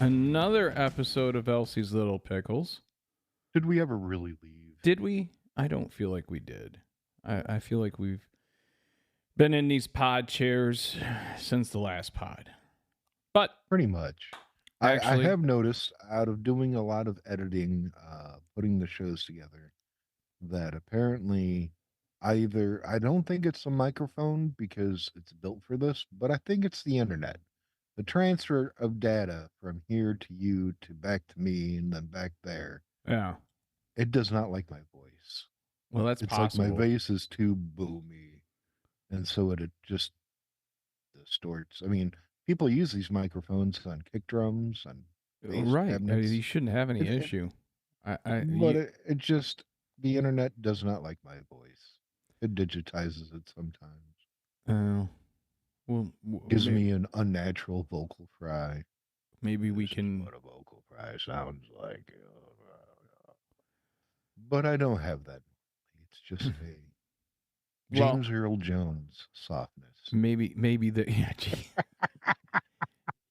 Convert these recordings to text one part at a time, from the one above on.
Another episode of Elsie's Little Pickles. Did we ever really leave? Did we? I don't feel like we did. I feel like we've been in these pod chairs since the last pod. But Pretty much. I actually, have noticed out of doing a lot of editing, putting the shows together, that apparently I don't think it's a microphone because it's built for this, but I think it's the internet. The transfer of data from here to you to back to me and then back there. yeah. It does not like my voice. Well, that's It's possible. like my voice is too boomy. And so it just distorts. I mean, people use these microphones on kick drums and bass Right. cabinets. You shouldn't have any It- it- issue. but it just, the internet does not like my voice. It digitizes it sometimes. Well, Gives me an unnatural vocal fry. maybe we This is can. what a vocal fry sounds like. But I don't have that. It's just a James Earl Jones softness. Maybe the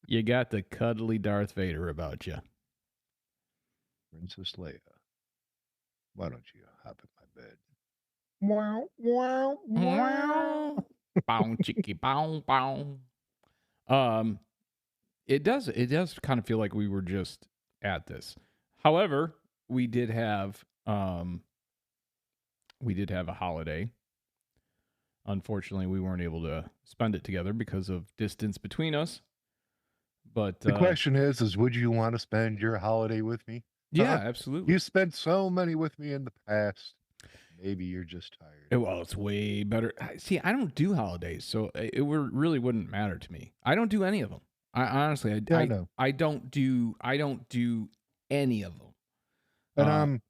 you got the cuddly Darth Vader about you. Princess Leia, why don't you hop in my bed? Wow, wow, wow. Bow chicky bow bow. It does kind of feel like we were just at this. However, we did have a holiday. Unfortunately, we weren't able to spend it together because of distance between us. But the question is would you want to spend your holiday with me? Yeah, absolutely. You spent so many with me in the past. Maybe you're just tired. Well, it's way better. See, I don't do holidays, so it really wouldn't matter to me. I don't do any of them. I honestly, I know. I don't do any of them. And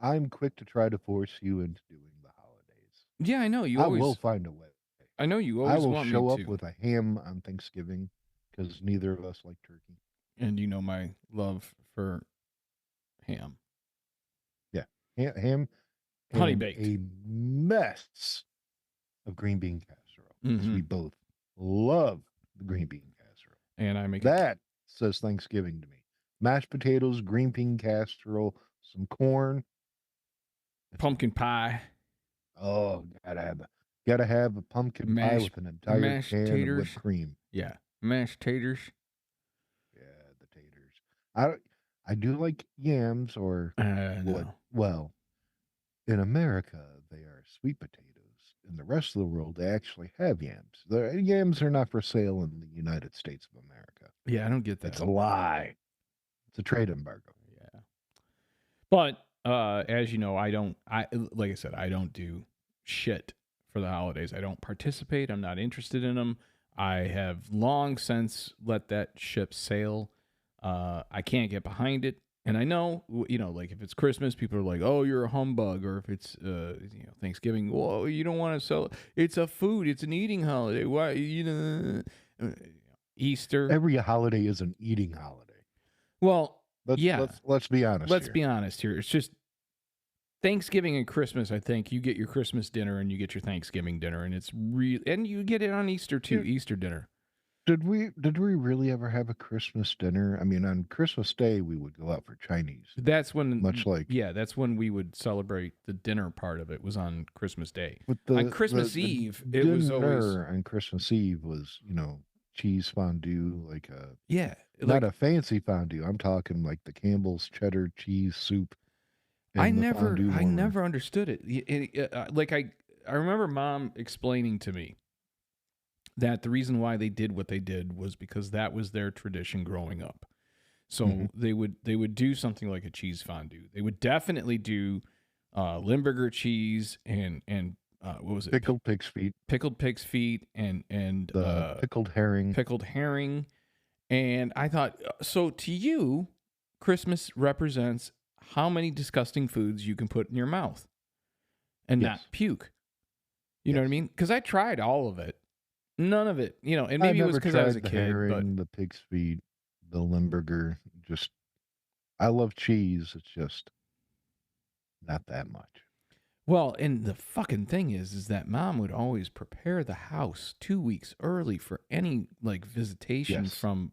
I'm quick to try to force you into doing the holidays. Yeah, I know you. I always will find a way. I know you always I will want show me up to. with a ham on Thanksgiving because neither of us like turkey. And you know my love for ham. Yeah, ham. Honey baked. A mess of green bean casserole. Mm-hmm. We both love the green bean casserole. And I make that says Thanksgiving to me. Mashed potatoes, green bean casserole, some corn, pumpkin pie. Oh, gotta have a pumpkin pie with an entire can of whipped cream. Yeah, mashed taters. Yeah, the taters. I do like yams or no. Well, in America they are sweet potatoes. In the rest of the world, they actually have yams. The yams are not for sale in the United States of America. Yeah, I don't get that. It's a lie. It's a trade embargo. Yeah. But as you know, like I said, I don't do shit for the holidays. I don't participate. I'm not interested in them. I have long since let that ship sail. I can't get behind it. And I know, like if it's Christmas, people are like, "Oh, you're a humbug," or if it's Thanksgiving, "Whoa, you don't want to sell." It's a food. It's an eating holiday. Why, Easter. Every holiday is an eating holiday. Well, let's be honest. Let's be honest here. It's just Thanksgiving and Christmas. I think you get your Christmas dinner and you get your Thanksgiving dinner, and it's and you get it on Easter too. Easter dinner. Did we really ever have a Christmas dinner? I mean, on Christmas Day we would go out for Chinese. That's when that's when we would celebrate the dinner part of it was on Christmas Day. On Christmas Eve, it was always on Christmas Eve was cheese fondue, not a fancy fondue. I'm talking like the Campbell's cheddar cheese soup. I never understood it. I remember Mom explaining to me that the reason why they did what they did was because that was their tradition growing up. So they would do something like a cheese fondue. They would definitely do Limburger cheese and what was it? Pickled pig's feet. Pickled pig's feet and pickled herring. Pickled herring. And I thought, so to you, Christmas represents how many disgusting foods you can put in your mouth and not puke. You know what I mean? Because I tried all of it. None of it, and maybe it was because I was a kid. Herring, the pig's feet, the Limburger, I love cheese. It's just not that much. Well, and the fucking thing is that Mom would always prepare the house 2 weeks early for any visitation from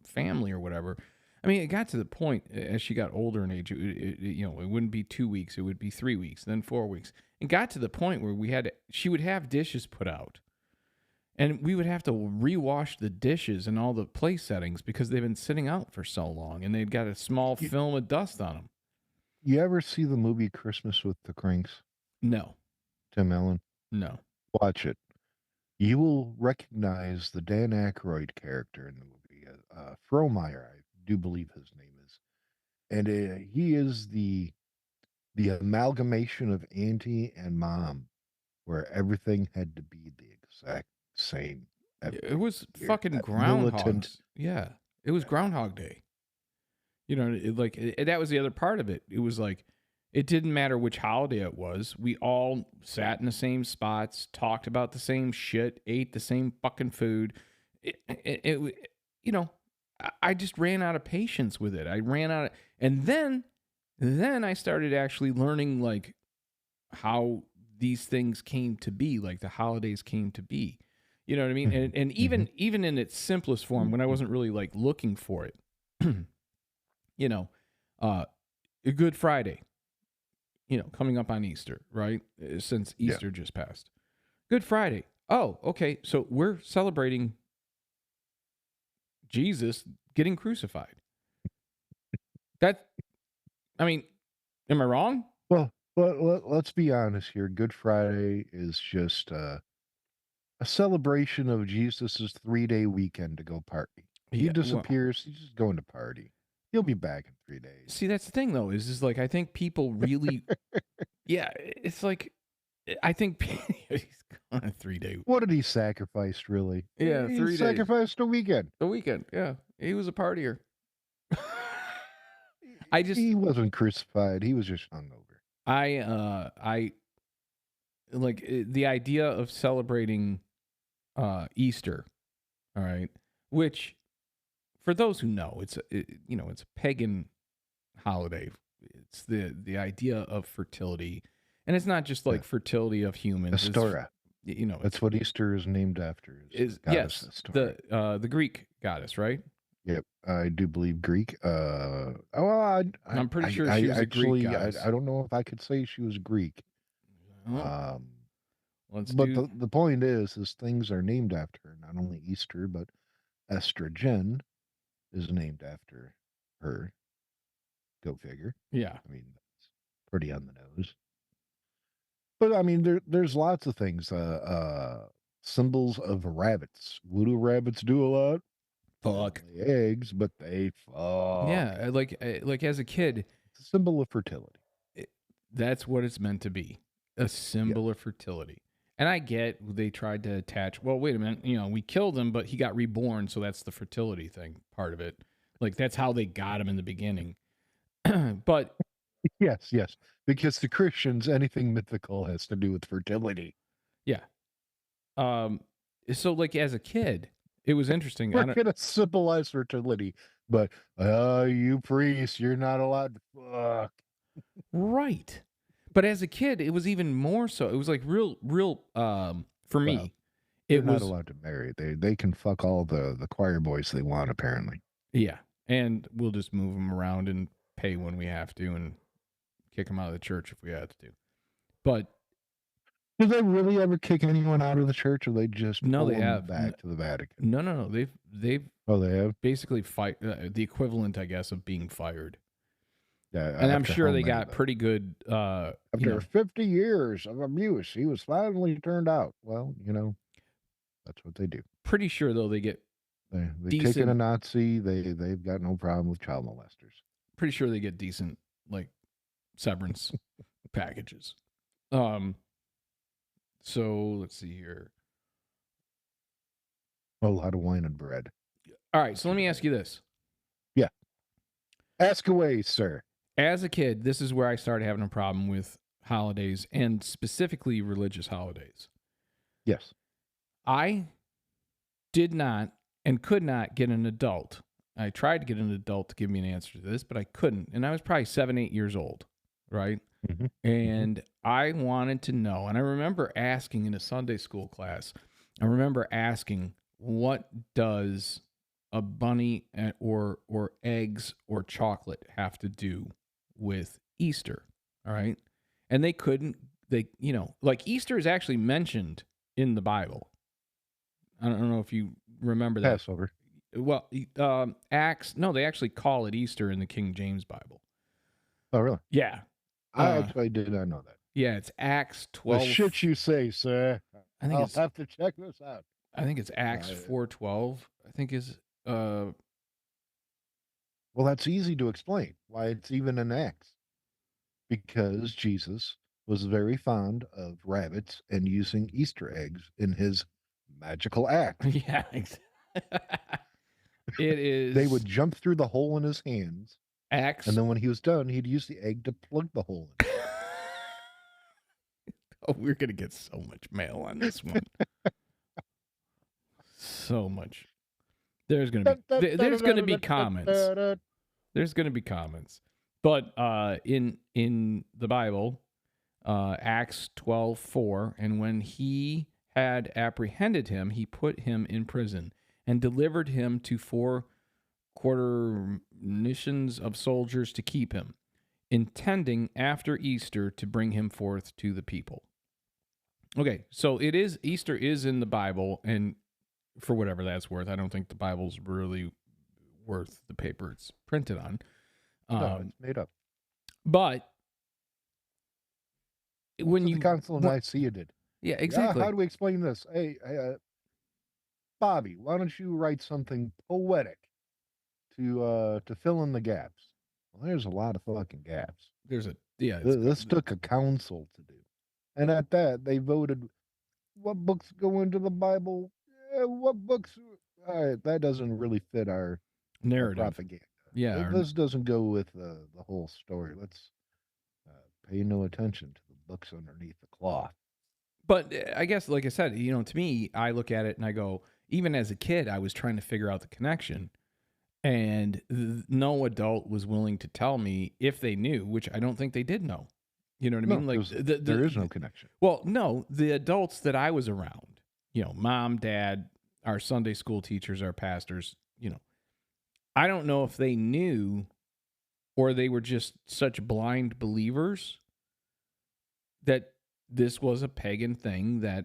family or whatever. I mean, it got to the point as she got older in age, it wouldn't be 2 weeks, it would be 3 weeks, then 4 weeks. It got to the point where she would have dishes put out, and we would have to rewash the dishes and all the place settings because they've been sitting out for so long, and they'd got a small You, film of dust on them. you ever see the movie Christmas with the Cranks? No, Tim Allen? no. Watch it. You will recognize the Dan Aykroyd character in the movie. Frohmeyer, I do believe his name is. And he is the amalgamation of auntie and mom, where everything had to be the exact same It every was year. fucking That militant. groundhogs. Yeah, it was Groundhog Day. That was the other part of it. It was like, it didn't matter which holiday it was. We all sat in the same spots, talked about the same shit, ate the same fucking food. It you know, I just ran out of patience with it. I ran out of, and then I started actually learning like how these things came to be, like the holidays came to be. You know what I mean? Mhm, And mhm. even in its simplest form, when I wasn't really like looking for it, you know, uh, a Good Friday, coming up on Easter, right? Since Yeah. Easter just passed. Good Friday. Oh, okay. So we're celebrating Jesus getting crucified. That, I mean, am I wrong? Well, let's be honest here. Good Friday is just a celebration of Jesus's 3-day weekend to go party. He Yeah. Well, disappears. He's just going to party. He'll be back in 3 days. see, that's the thing, though, is like, I think people really, yeah, it's like, I think he's on a 3 day. What did he sacrifice, really? Yeah, He 3 days. sacrificed a weekend. A weekend. Yeah. He was a partier. I just, He wasn't crucified. He was just hungover. I like the idea of celebrating Easter, all right, which for those who know, it's a pagan holiday. It's the idea of fertility, and it's not just Yeah. like fertility of humans. Astora. It's That's what Easter is named after, is the is goddess yes, Astora. the Greek goddess, right? Yep, I do believe Greek. Well, I'm pretty sure she was a Greek I goddess. don't know if I could say she was Greek. Well, Um, let's but do. the point is things are named after her. Not only Easter, but estrogen is named after her. Go figure. Yeah. I mean, that's pretty on the nose. But I mean, there's lots of things. Symbols of rabbits. Voodoo rabbits do a lot. They don't Fuck. lay eggs, but they fuck. Yeah, like as a kid, It's a symbol of fertility. it, that's what it's meant to be, a Yes. symbol of fertility. And I get they tried to attach, well, wait a minute, we killed him, but he got reborn, so that's the fertility thing part of it. Like that's how they got him in the beginning. But Yes, yes. Because to Christians, anything mythical has to do with fertility. yeah. Um so like as a kid, it was interesting. I We're don't gonna symbolize fertility, but you priests, you're not allowed to fuck. right. But as a kid, it was even more so. It was like real for Well, me. they're It not was allowed to marry. They can fuck all the choir boys they want, apparently. yeah. And we'll just move them around and pay when we have to and kick them out of the church if we had to. But Do they really ever kick anyone out of the church, or they just no, pull they them have back to the Vatican? no. They've Oh, they have. basically fight the equivalent, I guess, of being fired. Yeah, And I'm after sure how they many got though? pretty good. After 50 years of abuse, he was finally turned out. Well, that's what they do. Pretty sure though they get They kick in a decent. Nazi. They've got no problem with child molesters. Pretty sure they get decent like severance packages. Um. So let's see here. A lot of wine and bread. All right. So let me ask you this. Yeah. Ask away, sir. As a kid, this is where I started having a problem with holidays and specifically religious holidays. Yes. I did not and could not get an adult. I tried to get an adult to give me an answer to this, but I couldn't. And I was probably 7, 8 years old, right? Mm-hmm. And I wanted to know. And I remember asking in a Sunday school class, I remember asking, what does a bunny or eggs or chocolate have to do with Easter? All right. And they couldn't, like Easter is actually mentioned in the Bible. I don't know if you remember that. Passover. Well, Acts, no, they actually call it Easter in the King James Bible. Oh, really? Yeah. I actually did not know that. Yeah, it's Acts The 12. shit you say, sir. I'll have to check this out. I think it's Acts 4:12. I think is Well, that's easy to explain why it's even an Acts. Because Jesus was very fond of rabbits and using Easter eggs in his magical act. Yeah. It is. They would jump through the hole in his hands, Acts. and then when he was done, he'd use the egg to plug the hole in. Oh, we're gonna get so much mail on this one. So much. There's gonna be comments. There's gonna be comments. But in the Bible, Acts 12:4, and when he had apprehended him, he put him in prison and delivered him to 4 quaternions of soldiers to keep him, intending after Easter to bring him forth to the people. Okay, so Easter is in the Bible, and for whatever that's worth, I don't think the Bible's really worth the paper it's printed on. No, it's made up. But when the Council of Nicaea did. Yeah, exactly. How do we explain this? Hey, Bobby, why don't you write something poetic to fill in the gaps? Well, there's a lot of fucking gaps. This took a council to do. And at that, they voted what books go into the Bible. What books? All right, that doesn't really fit our narrative. Our propaganda. Yeah, this doesn't go with the whole story. Let's pay no attention to the books underneath the cloth. But I guess, like I said, to me, I look at it and I go, even as a kid, I was trying to figure out the connection, and no adult was willing to tell me if they knew, which I don't think they did know. You know what I mean? Like there is no connection. Well, no, the adults that I was around, mom, dad, our Sunday school teachers, our pastors, I don't know if they knew or they were just such blind believers that this was a pagan thing that,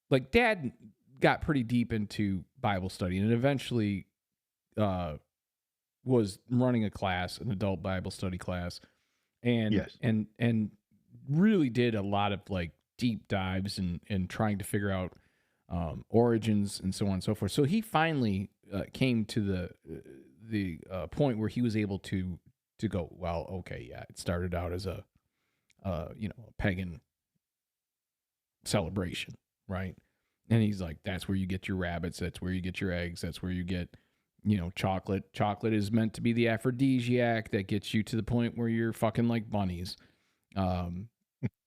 like, Dad got pretty deep into Bible study and eventually was running a class, an adult Bible study class, and yes. and really did a lot of like deep dives and trying to figure out origins and so on and so forth. So he finally came to the point where he was able to go, well, okay, yeah, it started out as a pagan celebration, right? And he's like, that's where you get your rabbits, that's where you get your eggs, that's where you get chocolate. Chocolate is meant to be the aphrodisiac that gets you to the point where you're fucking like bunnies. And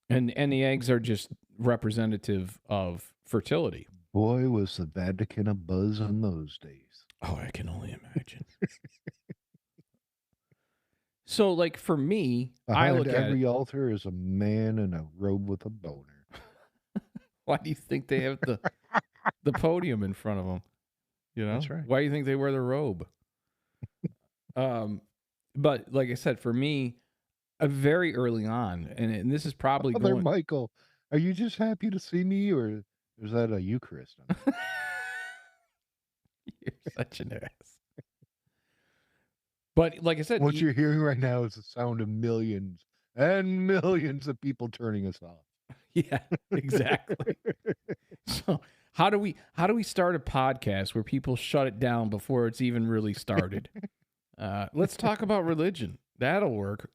the eggs are just representative of fertility. Boy, was the Vatican a buzz in those days. Oh, I can only imagine. So, like, for me, I look at every altar is a man in a robe with a boner. Why do you think they have the podium in front of them? That's right. Why do you think they wear the robe? But like I said, for me, very early on, and this is probably Father Michael, are you just happy to see me, or is that a Eucharist? You're such an ass. But like I said, what you're hearing right now is the sound of millions and millions of people turning us off. Yeah, exactly. So how do we start a podcast where people shut it down before it's even really started? Let's talk about religion. That'll work.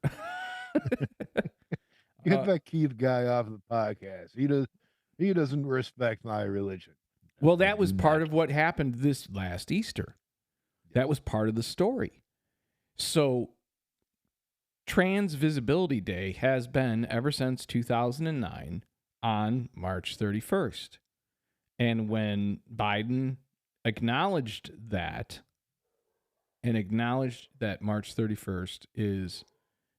Get that Keith guy off the podcast. He doesn't respect my religion. Well, that was part of what happened this last Easter. That was part of the story. So Trans Visibility Day has been ever since 2009 on March 31st. And when Biden acknowledged that March 31st is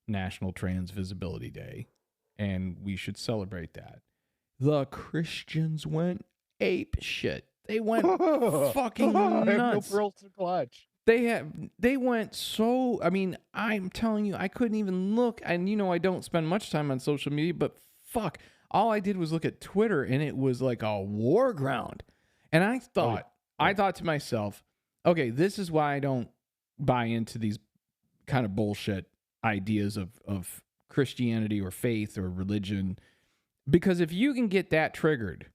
National Trans Visibility Day and we should celebrate that, the Christians went ape shit. They went fucking nuts. I have no pearls to clutch. They went so, I mean, I'm telling you, I couldn't even look. And I don't spend much time on social media, but fuck, all I did was look at Twitter and it was like a war ground. And Oh yeah. I thought to myself, okay, this is why I don't buy into these kind of bullshit ideas of Christianity or faith or religion. Because if you can get that triggered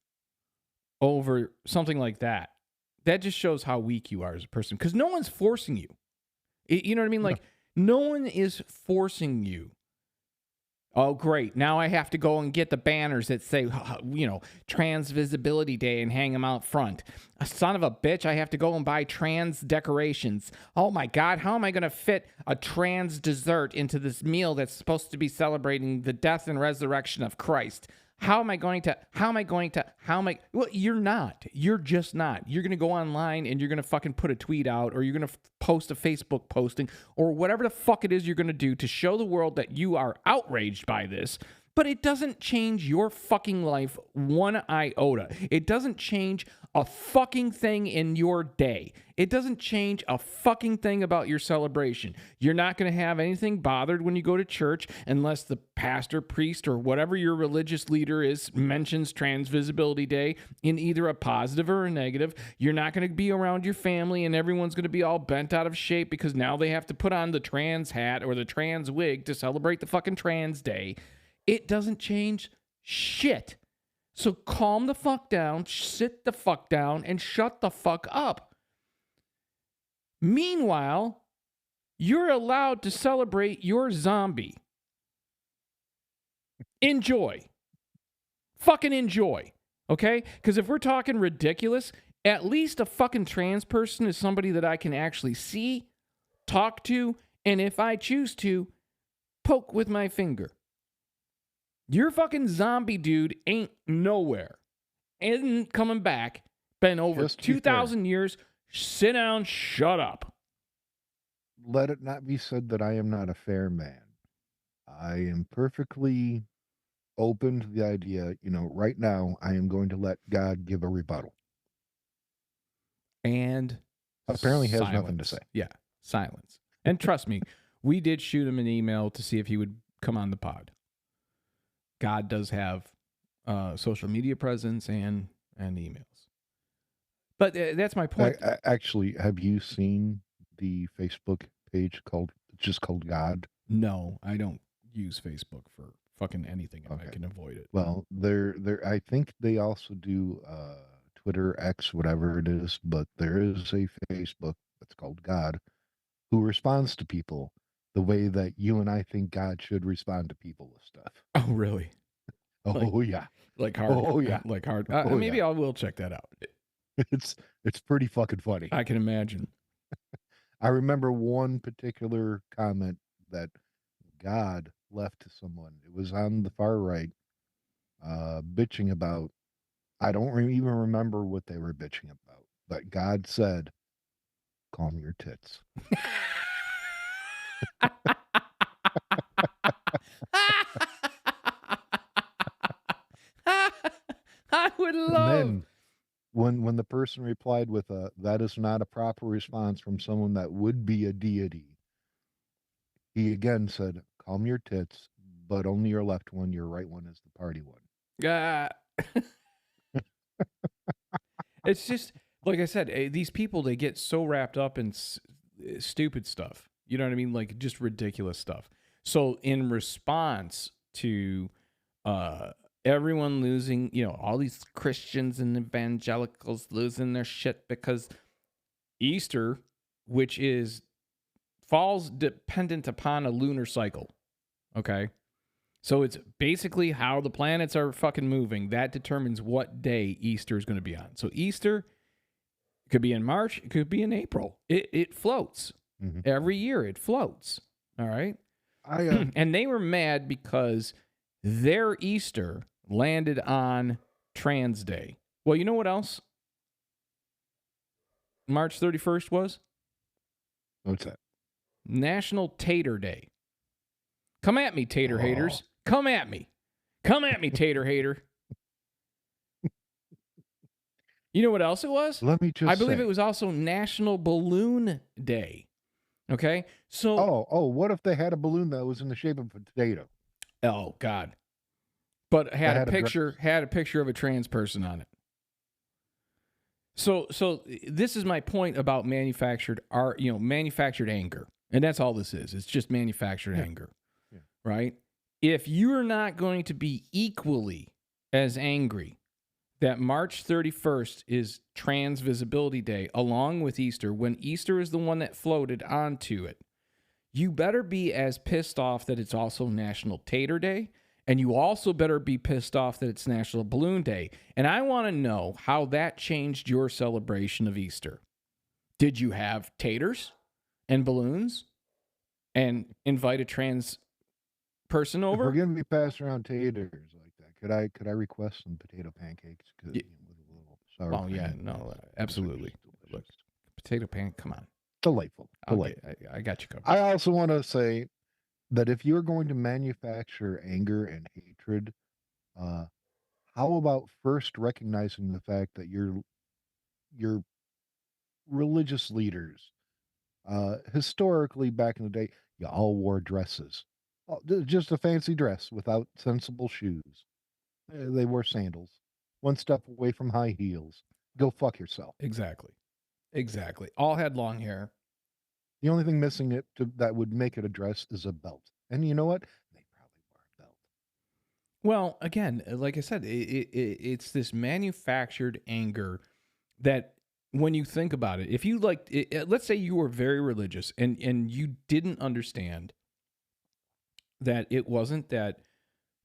over something like that, that just shows how weak you are as a person. Because no one's forcing you. You know what I mean? No. Like, no one is forcing you. Oh, great. Now I have to go and get the banners that say, Trans Visibility Day and hang them out front. A son of a bitch, I have to go and buy trans decorations. Oh my God, how am I going to fit a trans dessert into this meal that's supposed to be celebrating the death and resurrection of Christ? Well, you're not. You're just not. You're going to go online and you're going to fucking put a tweet out, or you're going to post a Facebook posting, or whatever the fuck it is you're going to do to show the world that you are outraged by this. But it doesn't change your fucking life one iota. It doesn't change a fucking thing in your day. It doesn't change a fucking thing about your celebration. You're not going to have anything bothered when you go to church unless the pastor, priest, or whatever your religious leader is mentions Trans Visibility Day in either a positive or a negative. You're not going to be around your family and everyone's going to be all bent out of shape because now they have to put on the trans hat or the trans wig to celebrate the fucking trans day. It doesn't change shit. So calm the fuck down, sit the fuck down, and shut the fuck up. Meanwhile, you're allowed to celebrate your zombie. Enjoy. Fucking enjoy. Okay? Because if we're talking ridiculous, at least a fucking trans person is somebody that I can actually see, talk to, and if I choose to, poke with my finger. Your fucking zombie dude ain't nowhere. Isn't coming back. Been over 2,000 years. Sit down, shut up. Let it not be said that I am not a fair man. I am perfectly open to the idea, right now I am going to let God give a rebuttal. And apparently he has silence. nothing to say. Yeah, silence. And trust me, we did shoot him an email to see if he would come on the pod. God does have social media presence and emails. But that's my point. Actually, have you seen the Facebook page called God? No, I don't use Facebook for fucking anything if I can avoid it. Well, I think they also do Twitter, X, whatever it is, but there is a Facebook that's called God who responds to people the way that you and I think God should respond to people with stuff. Oh, really? Yeah. Like hard. Oh, yeah. Like hard. Maybe I will check that out. It's pretty fucking funny. I can imagine. I remember one particular comment that God left to someone. It was on the far right, bitching about, I don't even remember what they were bitching about, but God said, calm your tits. I would love. And then when the person replied with that is not a proper response from someone that would be a deity, he again said, calm your tits, but only your left one, your right one is the party one. It's just, like I said, these people, they get so wrapped up in stupid stuff. You know what I mean? Like just ridiculous stuff. So in response to everyone losing, all these Christians and evangelicals losing their shit because Easter, which falls dependent upon a lunar cycle. Okay. So it's basically how the planets are fucking moving. That determines what day Easter is going to be on. So Easter could be in March. It could be in April. It floats. Mm-hmm. Every year it floats. All right. And they were mad because their Easter landed on Trans Day. Well, you know what else March 31st was? What's that? National Tater Day. Come at me, tater haters. Come at me. Come at me, tater hater. You know what else it was? Let me I just believe it say. was also National Balloon Day. Okay? So, Oh, what if they had a balloon that was in the shape of a potato oh God. But that had a had a dress? picture of a trans person on it. So this is my point about manufactured art, manufactured anger. And that's all this is. It's just manufactured Yeah, anger, yeah. right? If you're not going to be equally as angry that March 31st is Trans Visibility Day along with Easter, when Easter is the one that floated onto it, you better be as pissed off that it's also National Tater Day. And you also better be pissed off that it's National Balloon Day. And I want to know how that changed your celebration of Easter. Did you have taters and balloons and invite a trans person If we're over? gonna be passing around taters like that, could I request some potato pancakes Y- with a little sour Well, yeah, cream? no, Those are absolutely. just Look, delicious. potato pan, come on. Delightful, I'll get, delightful. I got you covered. I also want to say that if you're going to manufacture anger and hatred, uh, how about first recognizing the fact that your religious leaders, historically back in the day, you all wore dresses, just a fancy dress without sensible shoes. They wore sandals, one step away from high heels. Go fuck yourself. Exactly. Exactly. All had long hair. The only thing missing that would make it a dress is a belt. And you know what? They probably wore a belt. Well, again, like I said, it's this manufactured anger that when you think about it, if you let's say you were very religious and you didn't understand that it wasn't that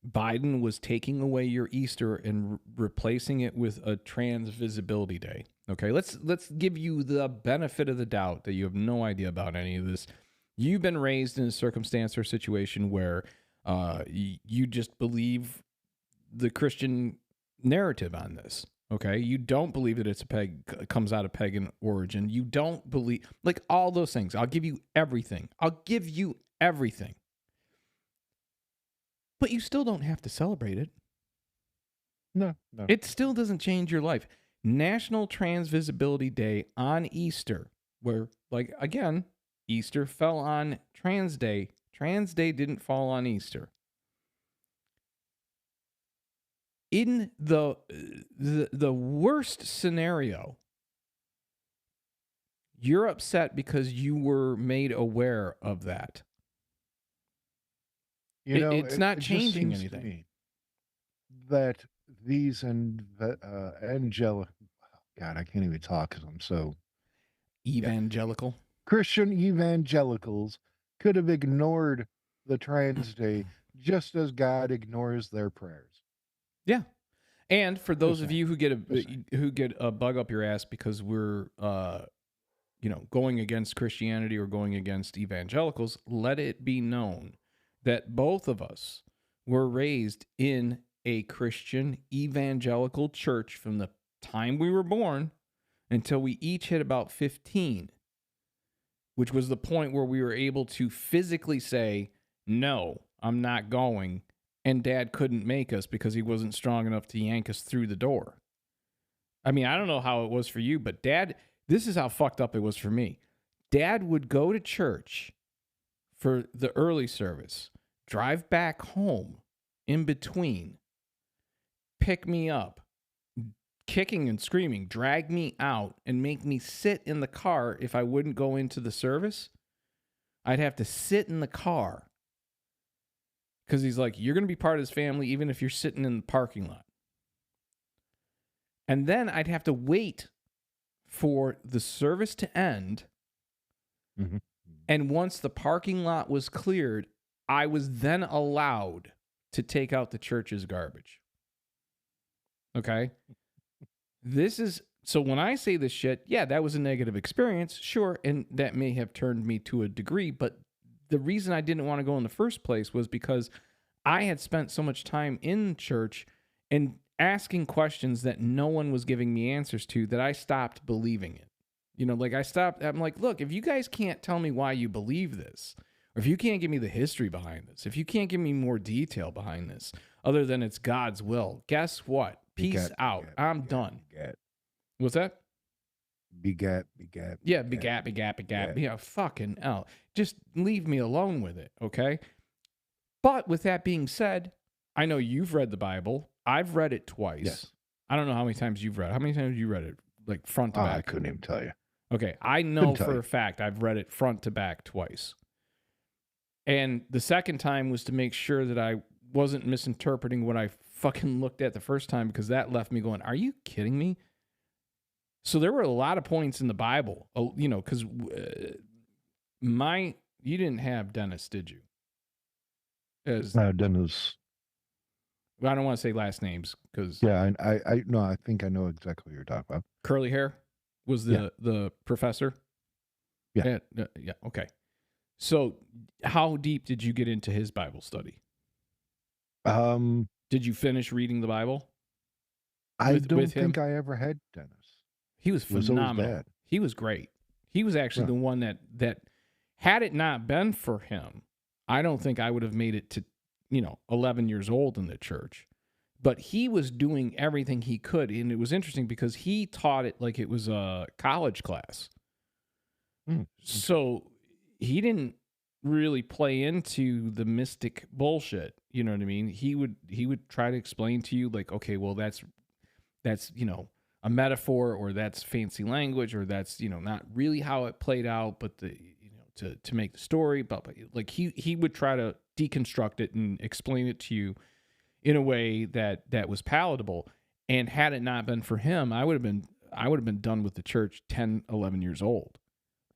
Biden was taking away your Easter and replacing it with a trans visibility day. Okay, let's give you the benefit of the doubt that you have no idea about any of this. You've been raised in a circumstance or situation where you just believe the Christian narrative on this. Okay, you don't believe that comes out of pagan origin. You don't believe like all those things. I'll give you everything. I'll give you everything. But you still don't have to celebrate it. No, no. It still doesn't change your life. National Trans Visibility Day on Easter, where, like, again, Easter fell on Trans Day. Trans Day didn't fall on Easter. In the worst scenario, you're upset because you were made aware of that. You know, It's not it just changing seems to anything. me that these angelic, God, I can't even talk because I'm so, yeah, Evangelical. Christian evangelicals could have ignored the trans day just as God ignores their prayers. Yeah. And for those Just of saying. you who Just saying. get a bug up your ass because we're going against Christianity or going against evangelicals, let it be known that both of us were raised in a Christian evangelical church from the time we were born until we each hit about 15, which was the point where we were able to physically say, no, I'm not going. And Dad couldn't make us because he wasn't strong enough to yank us through the door. I mean, I don't know how it was for you, but Dad, this is how fucked up it was for me. Dad would go to church for the early service, drive back home in between, pick me up, kicking and screaming, drag me out, and make me sit in the car if I wouldn't go into the service. I'd have to sit in the car because he's like, you're going to be part of this family even if you're sitting in the parking lot. And then I'd have to wait for the service to end. Mhm. And once the parking lot was cleared, I was then allowed to take out the church's garbage. Okay? So when I say this shit, yeah, that was a negative experience, sure, and that may have turned me to a degree, but the reason I didn't want to go in the first place was because I had spent so much time in church and asking questions that no one was giving me answers to that I stopped believing it. I'm like, look, if you guys can't tell me why you believe this, or if you can't give me the history behind this, if you can't give me more detail behind this, other than it's God's will, guess what? Peace out. I'm done. What's that? Begat, begat, Yeah, begat, begat. begat. Yeah, fucking hell. Just leave me alone with it, okay? But with that being said, I know you've read the Bible. I've read it twice. Yes. I don't know how many times you've read it. How many times have you read it? Like front to I back? couldn't even tell you. Okay, I Couldn't know tell for you. a fact I've read it front to back twice. And the second time was to make sure that I wasn't misinterpreting what I fucking looked at the first time, because that left me going, are you kidding me? So there were a lot of points in the Bible, because you didn't have Dennis, did you? As Dennis. I don't want to say last names because Yeah, I no, I think I know exactly what you're talking about. curly hair was Yeah. the professor. Yeah. Yeah. Okay. So how deep did you get into his Bible study? Did you finish reading the Bible I with don't think him? I ever had Dennis. He was It was always phenomenal. Dad. He was great. He was actually Yeah. the one that had it not been for him, I don't think I would have made it to 11 years old in the church. But he was doing everything he could, and it was interesting because he taught it like it was a college class. So he didn't really play into the mystic bullshit. You know what I mean? He would try to explain to you like, okay, well that's a metaphor, or that's fancy language, or that's not really how it played out, but to make the story. But like he would try to deconstruct it and explain it to you in a way that was palatable. And had it not been for him, I would have been done with the church 10, 11 years old.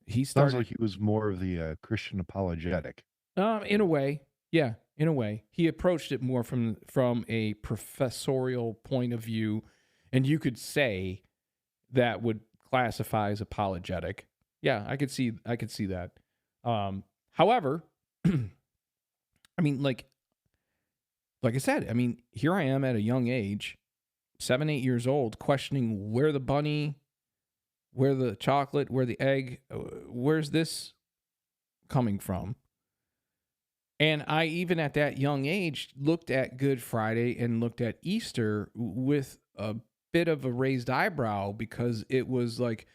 He Sounds started like he was more of the Christian apologetic. in a way. Yeah, in a way. He approached it more from a professorial point of view, and you could say that would classify as apologetic. Yeah, I could see that. However, I mean, like I said, I mean, here I am at a young age, 7, 8 years old, questioning where the bunny, where the chocolate, where the egg, where's this coming from? And I, even at that young age, looked at Good Friday and looked at Easter with a bit of a raised eyebrow, because it was like,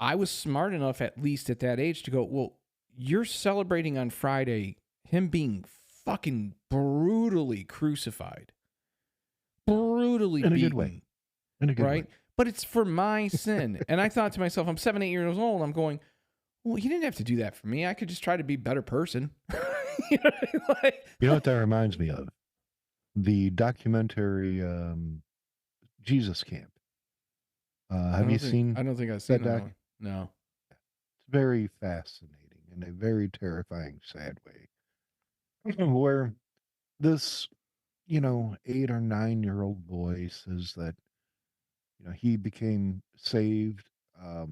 I was smart enough, at least at that age, to go, well, you're celebrating on Friday him being fucking brutally crucified, brutally In a good beaten, way. In a good right? way. But it's for my sin. And I thought to myself, I'm 7, 8 years old. I'm going, well, he didn't have to do that for me. I could just try to be a better person. You You know what that reminds me of? The documentary Jesus Camp. Have you seen I don't think I've that seen that doc? one. No. It's very fascinating in a very terrifying, sad way. Where this, 8 or 9-year-old boy says that, he became saved, a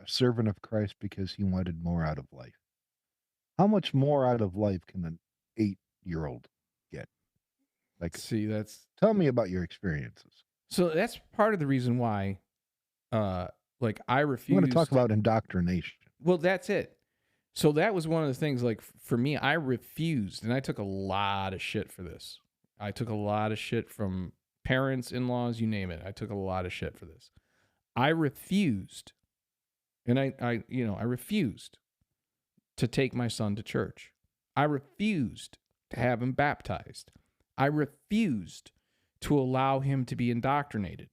servant of Christ because he wanted more out of life. How much more out of life can an 8-year-old get? Like, See, tell me about your experiences. so that's part of the reason why, like, I I'm going to talk refused. about indoctrination. Well, that's it. So that was one of the things, like, for me, I refused, and I took a lot of shit for this. I took a lot of shit from parents, in-laws, you name it. I took a lot of shit for this. I refused, and I refused to take my son to church. I refused to have him baptized. I refused to allow him to be indoctrinated.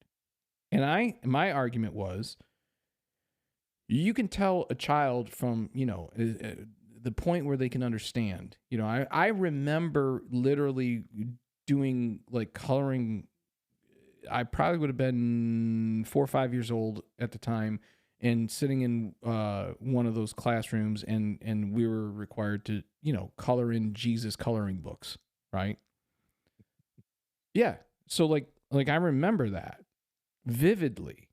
And my argument was, you can tell a child from, the point where they can understand. I remember literally doing like coloring. I probably would have been 4 or 5 years old at the time, and sitting in one of those classrooms, and we were required to, color in Jesus coloring books, right? Yeah. So like I remember that vividly.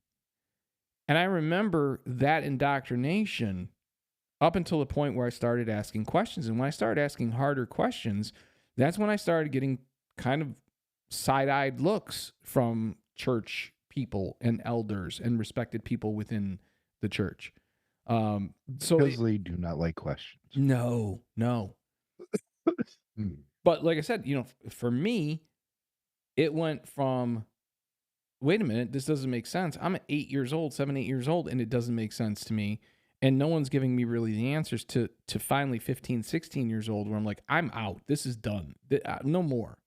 And I remember that indoctrination up until the point where I started asking questions. And when I started asking harder questions, that's when I started getting kind of side-eyed looks from church people and elders and respected people within the church. Because they do not like questions. No. But like I said, for me, it went from wait a minute, this doesn't make sense. I'm 8 years old, 7, 8 years old, and it doesn't make sense to me. And no one's giving me really the answers to finally 15, 16 years old where I'm like, I'm out. This is done. No more.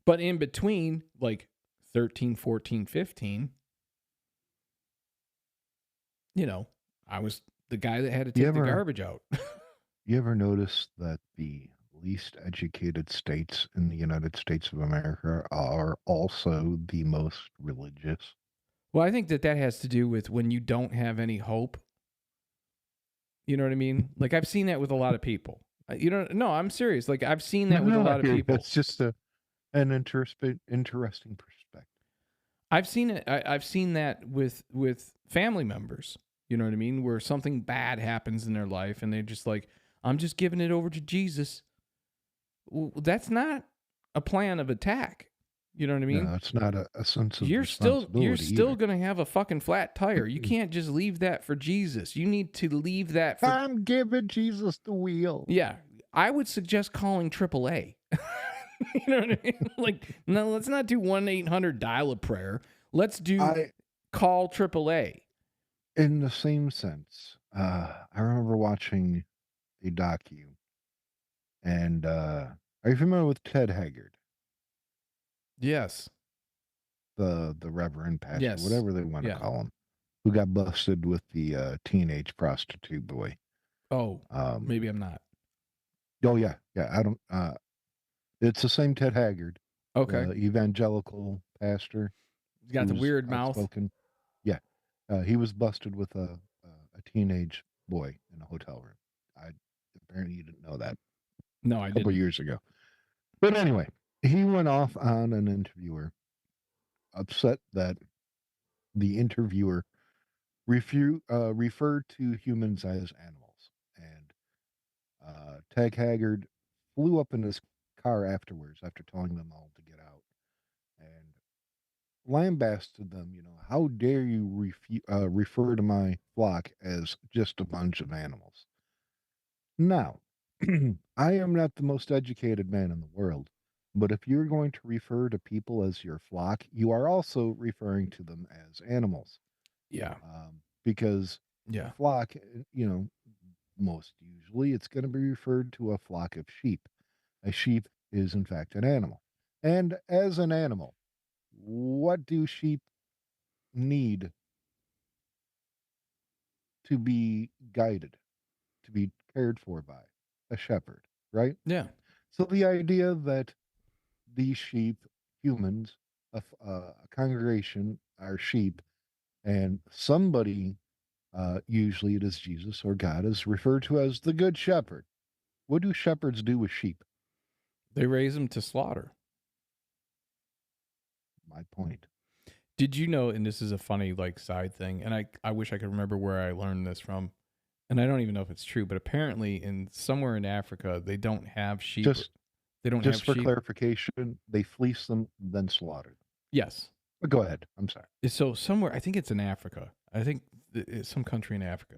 But in between, like 13, 14, 15, I was the guy that had to You take the ever garbage out. you ever notice that the least educated states in the United States of America are also the most religious? Well, I think that has to do with when you don't have any hope. You know what I mean? Like I've seen that with a lot of people. No, I'm serious. Like I've seen that with a No, I lot of hear you. people. It's just an interesting perspective. I've seen it. I've seen that with family members. You know what I mean? Where something bad happens in their life, and they're just like, "I'm just giving it over to Jesus." Well, that's not a plan of attack. You know what I mean? No, it's not a sense of You're still responsibility either. gonna have a fucking flat tire. You can't just leave that for Jesus. You need to leave that for. I'm giving Jesus the wheel. Yeah, I would suggest calling AAA. You know what I mean? Like, no, let's not do 1-800 dial a prayer. Let's do call AAA. In the same sense, I remember watching a docu, and are you familiar with Ted Haggard, Yes. the Reverend Pastor, Yes. whatever they want to call him, who got busted with the teenage prostitute boy? Oh, maybe I'm not. Oh yeah. I don't. It's the same Ted Haggard, Okay. the evangelical pastor. He's got the weird mouth. Outspoken. Yeah, he was busted with a teenage boy in a hotel room. Apparently you didn't know that. No, I a couple didn't. years ago. But anyway, he went off on an interviewer, upset that the interviewer referred to humans as animals. And Tag Haggard flew up in his car afterwards after telling them all to get out and lambasted them. How dare you refer to my flock as just a bunch of animals? Now, I am not the most educated man in the world, but if you're going to refer to people as your flock, you are also referring to them as animals. Yeah. Because Yeah. flock, most usually it's going to be referred to a flock of sheep. A sheep is, in fact, an animal. And as an animal, what do sheep need to be guided, to be cared for by? A shepherd, right? Yeah. So the idea that these sheep, humans, a congregation are sheep, and somebody, usually it is Jesus or God, is referred to as the good shepherd. What do shepherds do with sheep? They raise them to slaughter. My point. Did you know, and this is a funny side thing, and I wish I could remember where I learned this from, and I don't even know if it's true, but apparently somewhere in Africa they don't have sheep. Just for clarification, they fleece them, then slaughter them. Yes. But go ahead. I'm sorry. So somewhere, I think it's in Africa. I think it's some country in Africa.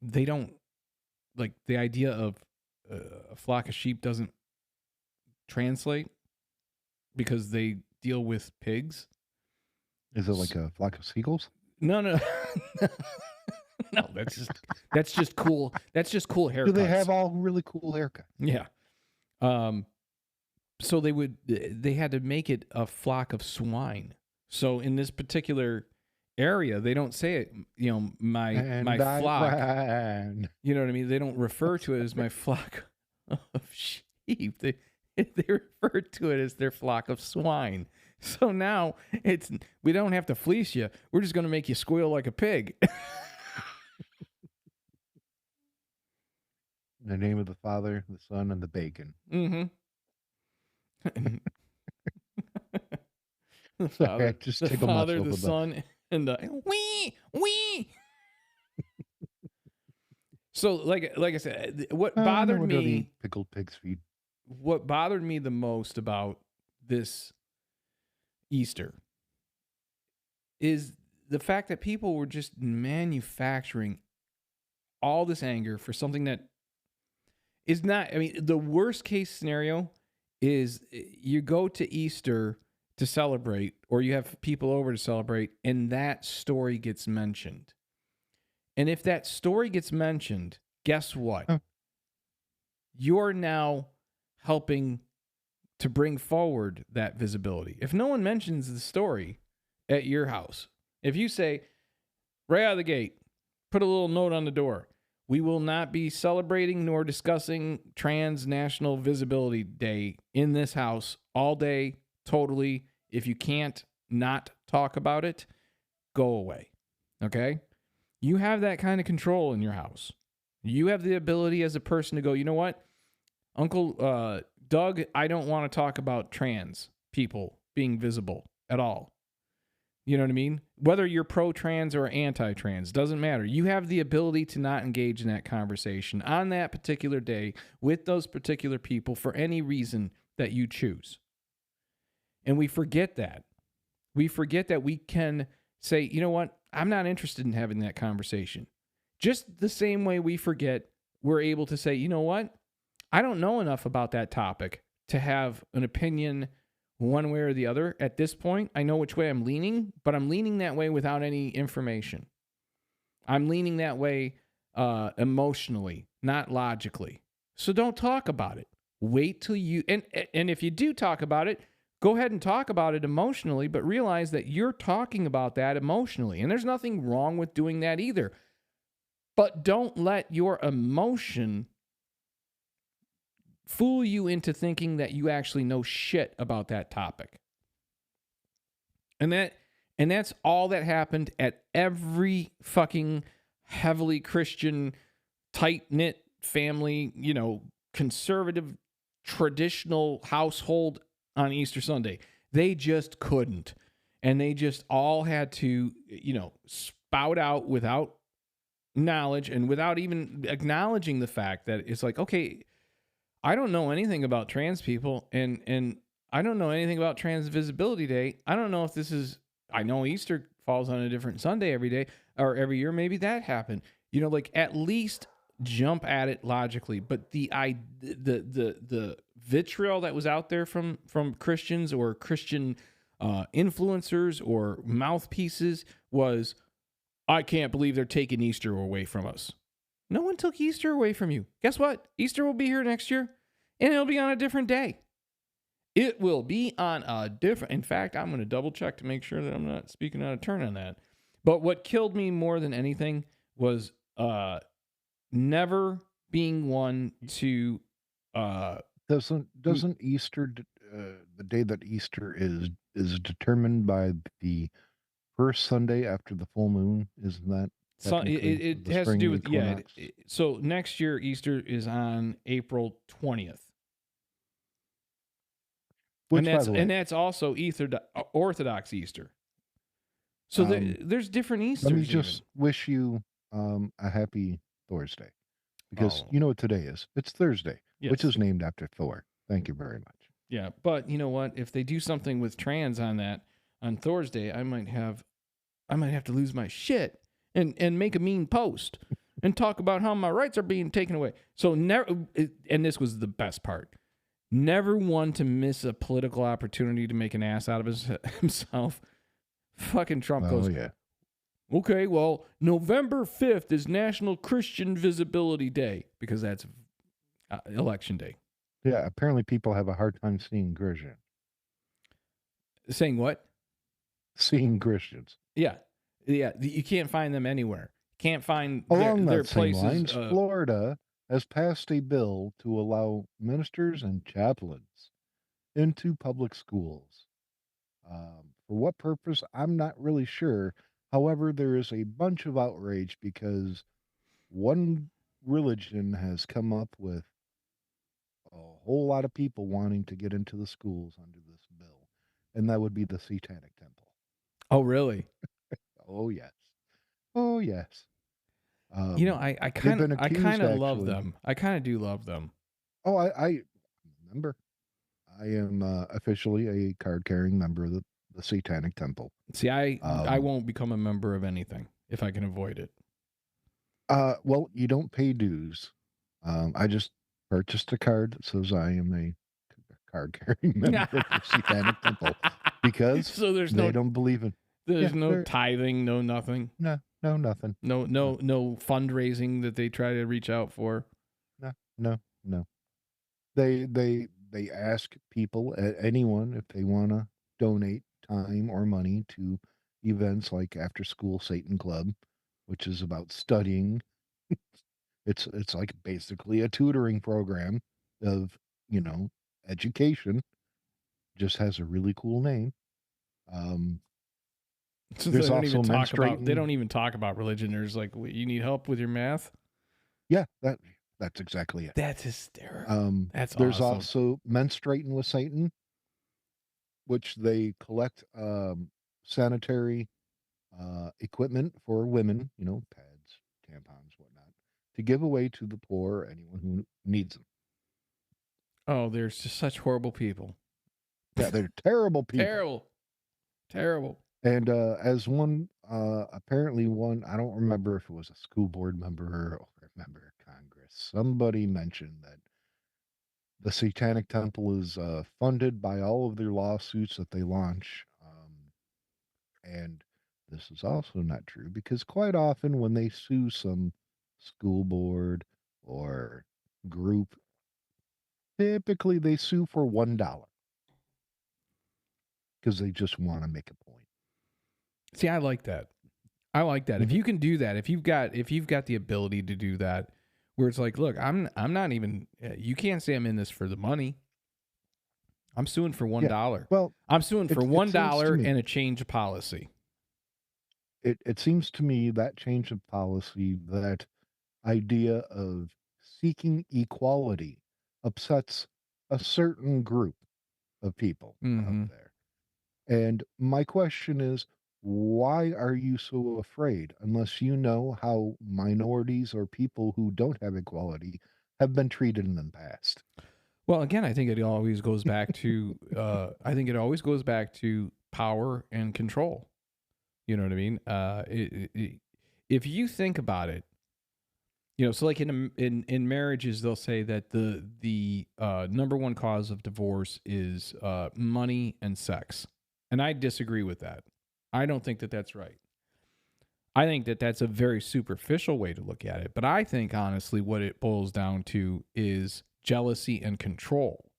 They don't the idea of a flock of sheep doesn't translate because they deal with pigs. Is it like a flock of seagulls? No. No, that's just cool. That's just cool haircuts. Do they have all really cool haircuts? Yeah. So they had to make it a flock of swine. So in this particular area, they don't say it, my flock. Ran. You know what I mean? They don't refer to it as my flock of sheep. They refer to it as their flock of swine. So now we don't have to fleece you. We're just going to make you squeal like a pig. In the name of the Father, the Son, and the bacon. Mm-hmm. The Sorry, Father, the Son, and the wee. So, like I said, what bothered me, pickled pig's feet. What bothered me the most about this Easter is the fact that people were just manufacturing all this anger for something that is not. I mean, the worst case scenario is you go to Easter to celebrate, or you have people over to celebrate, and that story gets mentioned. And if that story gets mentioned, guess what? Huh. You're now helping to bring forward that visibility. If no one mentions the story at your house, if you say, right out of the gate, put a little note on the door, we will not be celebrating nor discussing Trans National Visibility Day in this house all day, totally. If you can't not talk about it, go away. Okay? You have that kind of control in your house. You have the ability as a person to go, you know what? Uncle Doug, I don't want to talk about trans people being visible at all. You know what I mean? Whether you're pro-trans or anti-trans, doesn't matter. You have the ability to not engage in that conversation on that particular day with those particular people for any reason that you choose. And we forget that. We forget that we can say, you know what? I'm not interested in having that conversation. Just the same way we forget we're able to say, you know what? I don't know enough about that topic to have an opinion one way or the other. At this point, I know which way I'm leaning, but I'm leaning that way without any information. I'm leaning that way emotionally, not logically. So don't talk about it. Wait till you, and if you do talk about it, go ahead and talk about it emotionally, but realize that you're talking about that emotionally. And there's nothing wrong with doing that either. But don't let your emotion fool you into thinking that you actually know shit about that topic. And that's all that happened at every fucking heavily Christian, tight-knit family, conservative, traditional household on Easter Sunday. They just couldn't. And they just all had to, spout out without knowledge and without even acknowledging the fact that it's like, okay, I don't know anything about trans people, and I don't know anything about Trans Visibility Day. I don't know if this is, I know Easter falls on a different Sunday every day or every year. Maybe that happened. At least jump at it logically. But the vitriol that was out there from Christians or Christian influencers or mouthpieces was, I can't believe they're taking Easter away from us. No one took Easter away from you. Guess what? Easter will be here next year, and it'll be on a different day. It will be on a different... In fact, I'm going to double check to make sure that I'm not speaking out of turn on that. But what killed me more than anything was never being one to... Doesn't Easter, the day that Easter is determined by the first Sunday after the full moon? Isn't that So it has to do with equinox? So next year Easter is on April 20th, Which, by the way, and that's also Orthodox Easter. So there's different Easters. Let me just wish you a happy Thursday, because you know what today is. It's Thursday, which is named after Thor. Thank you very much. Yeah, but you know what? If they do something with trans on Thursday, I might have to lose my shit and make a mean post and talk about how my rights are being taken away. So and this was the best part. Never one to miss a political opportunity to make an ass out of himself. Fucking Trump goes, yeah. Okay, well, November 5th is National Christian Visibility Day because that's election day. Yeah, apparently people have a hard time seeing Christians. Saying what? Seeing Christians. Yeah. You can't find them anywhere. Can't find Along their that same places. lines, Florida has passed a bill to allow ministers and chaplains into public schools. For what purpose, I'm not really sure. However, there is a bunch of outrage because one religion has come up with a whole lot of people wanting to get into the schools under this bill, and that would be the Satanic Temple. Oh, really? Oh, yes. Oh, yes. I kind of love them. I kind of do love them. Oh, I remember. I am officially a card-carrying member of the Satanic Temple. See, I won't become a member of anything if I can avoid it. Well, you don't pay dues. I just purchased a card that says I am a card-carrying member of the Satanic Temple. because So they don't believe in. Yeah, there's no there. tithing, no nothing. No, no, nothing. No, No fundraising that they try to reach out for. no, no, no. They ask people, anyone, if they want to donate time or money to events like After School Satan Club, which is about studying. It's like basically a tutoring program of, you know, education. Just has a really cool name. Um, Since there's also they menstruating. don't even talk about religion. There's like, you need help with your math? Yeah, that's exactly it. That's hysterical. That's There's awesome. also menstruating with Satan, which they collect sanitary equipment for women, pads, tampons, whatnot, to give away to the poor or anyone who needs them. Oh, there's just such horrible people. Yeah, they're terrible people. Terrible. Terrible. And as one, apparently one, I don't remember if it was a school board member or a member of Congress, somebody mentioned that the Satanic Temple is funded by all of their lawsuits that they launch. And this is also not true because quite often when they sue some school board or group, typically they sue for $1 because they just want to make a point. See, I like that. I like that. If Mhm. you can do that, if you've got the ability to do that, where it's like, look, I'm not even. You can't say I'm in this for the money. I'm suing for Yeah. $1. Well, I'm suing for it one seems to dollar me and a change of policy. it seems to me that change of policy, that idea of seeking equality upsets a certain group of people out Mm-hmm. there. And my question is, why are you so afraid unless you know how minorities or people who don't have equality have been treated in the past? Well, again, I think it always goes back to. I think it always goes back to power and control. You know what I mean? If you think about it, so like in marriages, they'll say that the number one cause of divorce is money and sex, and I disagree with that. I don't think that that's right. I think that that's a very superficial way to look at it. But I think honestly, what it boils down to is jealousy and control.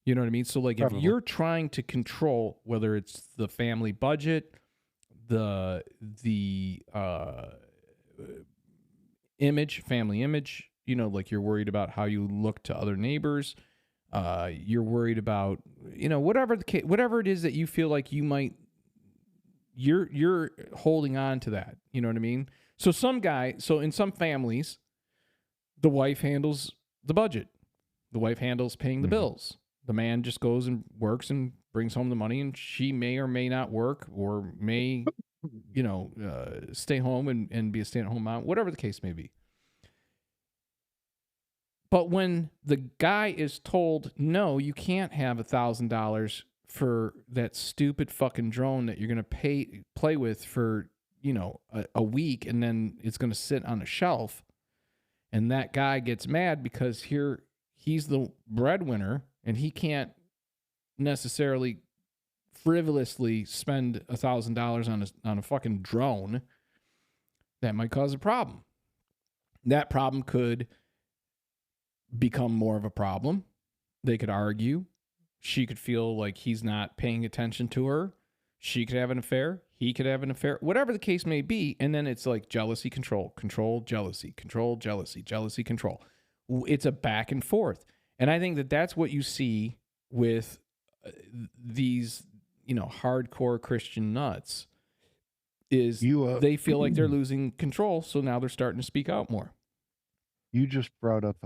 You know what I mean? So like, if Probably. you're trying to control whether it's the family budget, the image, family image, like you're worried about how you look to other neighbors. You're worried about, whatever whatever it is that you feel like you might, you're holding on to that. You know what I mean? So in some families, the wife handles the budget. The wife handles paying the Hmm. bills. The man just goes and works and brings home the money, and she may or may not work or may, stay home and be a stay-at-home mom, whatever the case may be. But when the guy is told, no, you can't have $1,000 for that stupid fucking drone that you're going to play with for, a week, and then it's going to sit on a shelf. And that guy gets mad because here he's the breadwinner and he can't necessarily frivolously spend $1,000 on a fucking drone. That might cause a problem. That problem could become more of a problem. They could argue. She could feel like he's not paying attention to her. She could have an affair. He could have an affair. Whatever the case may be. And then it's like jealousy, control, control, jealousy, control, jealousy, jealousy, control. It's a back and forth. And I think that that's what you see with these, hardcore Christian nuts is You they feel like they're losing control. So now they're starting to speak out more. you just brought up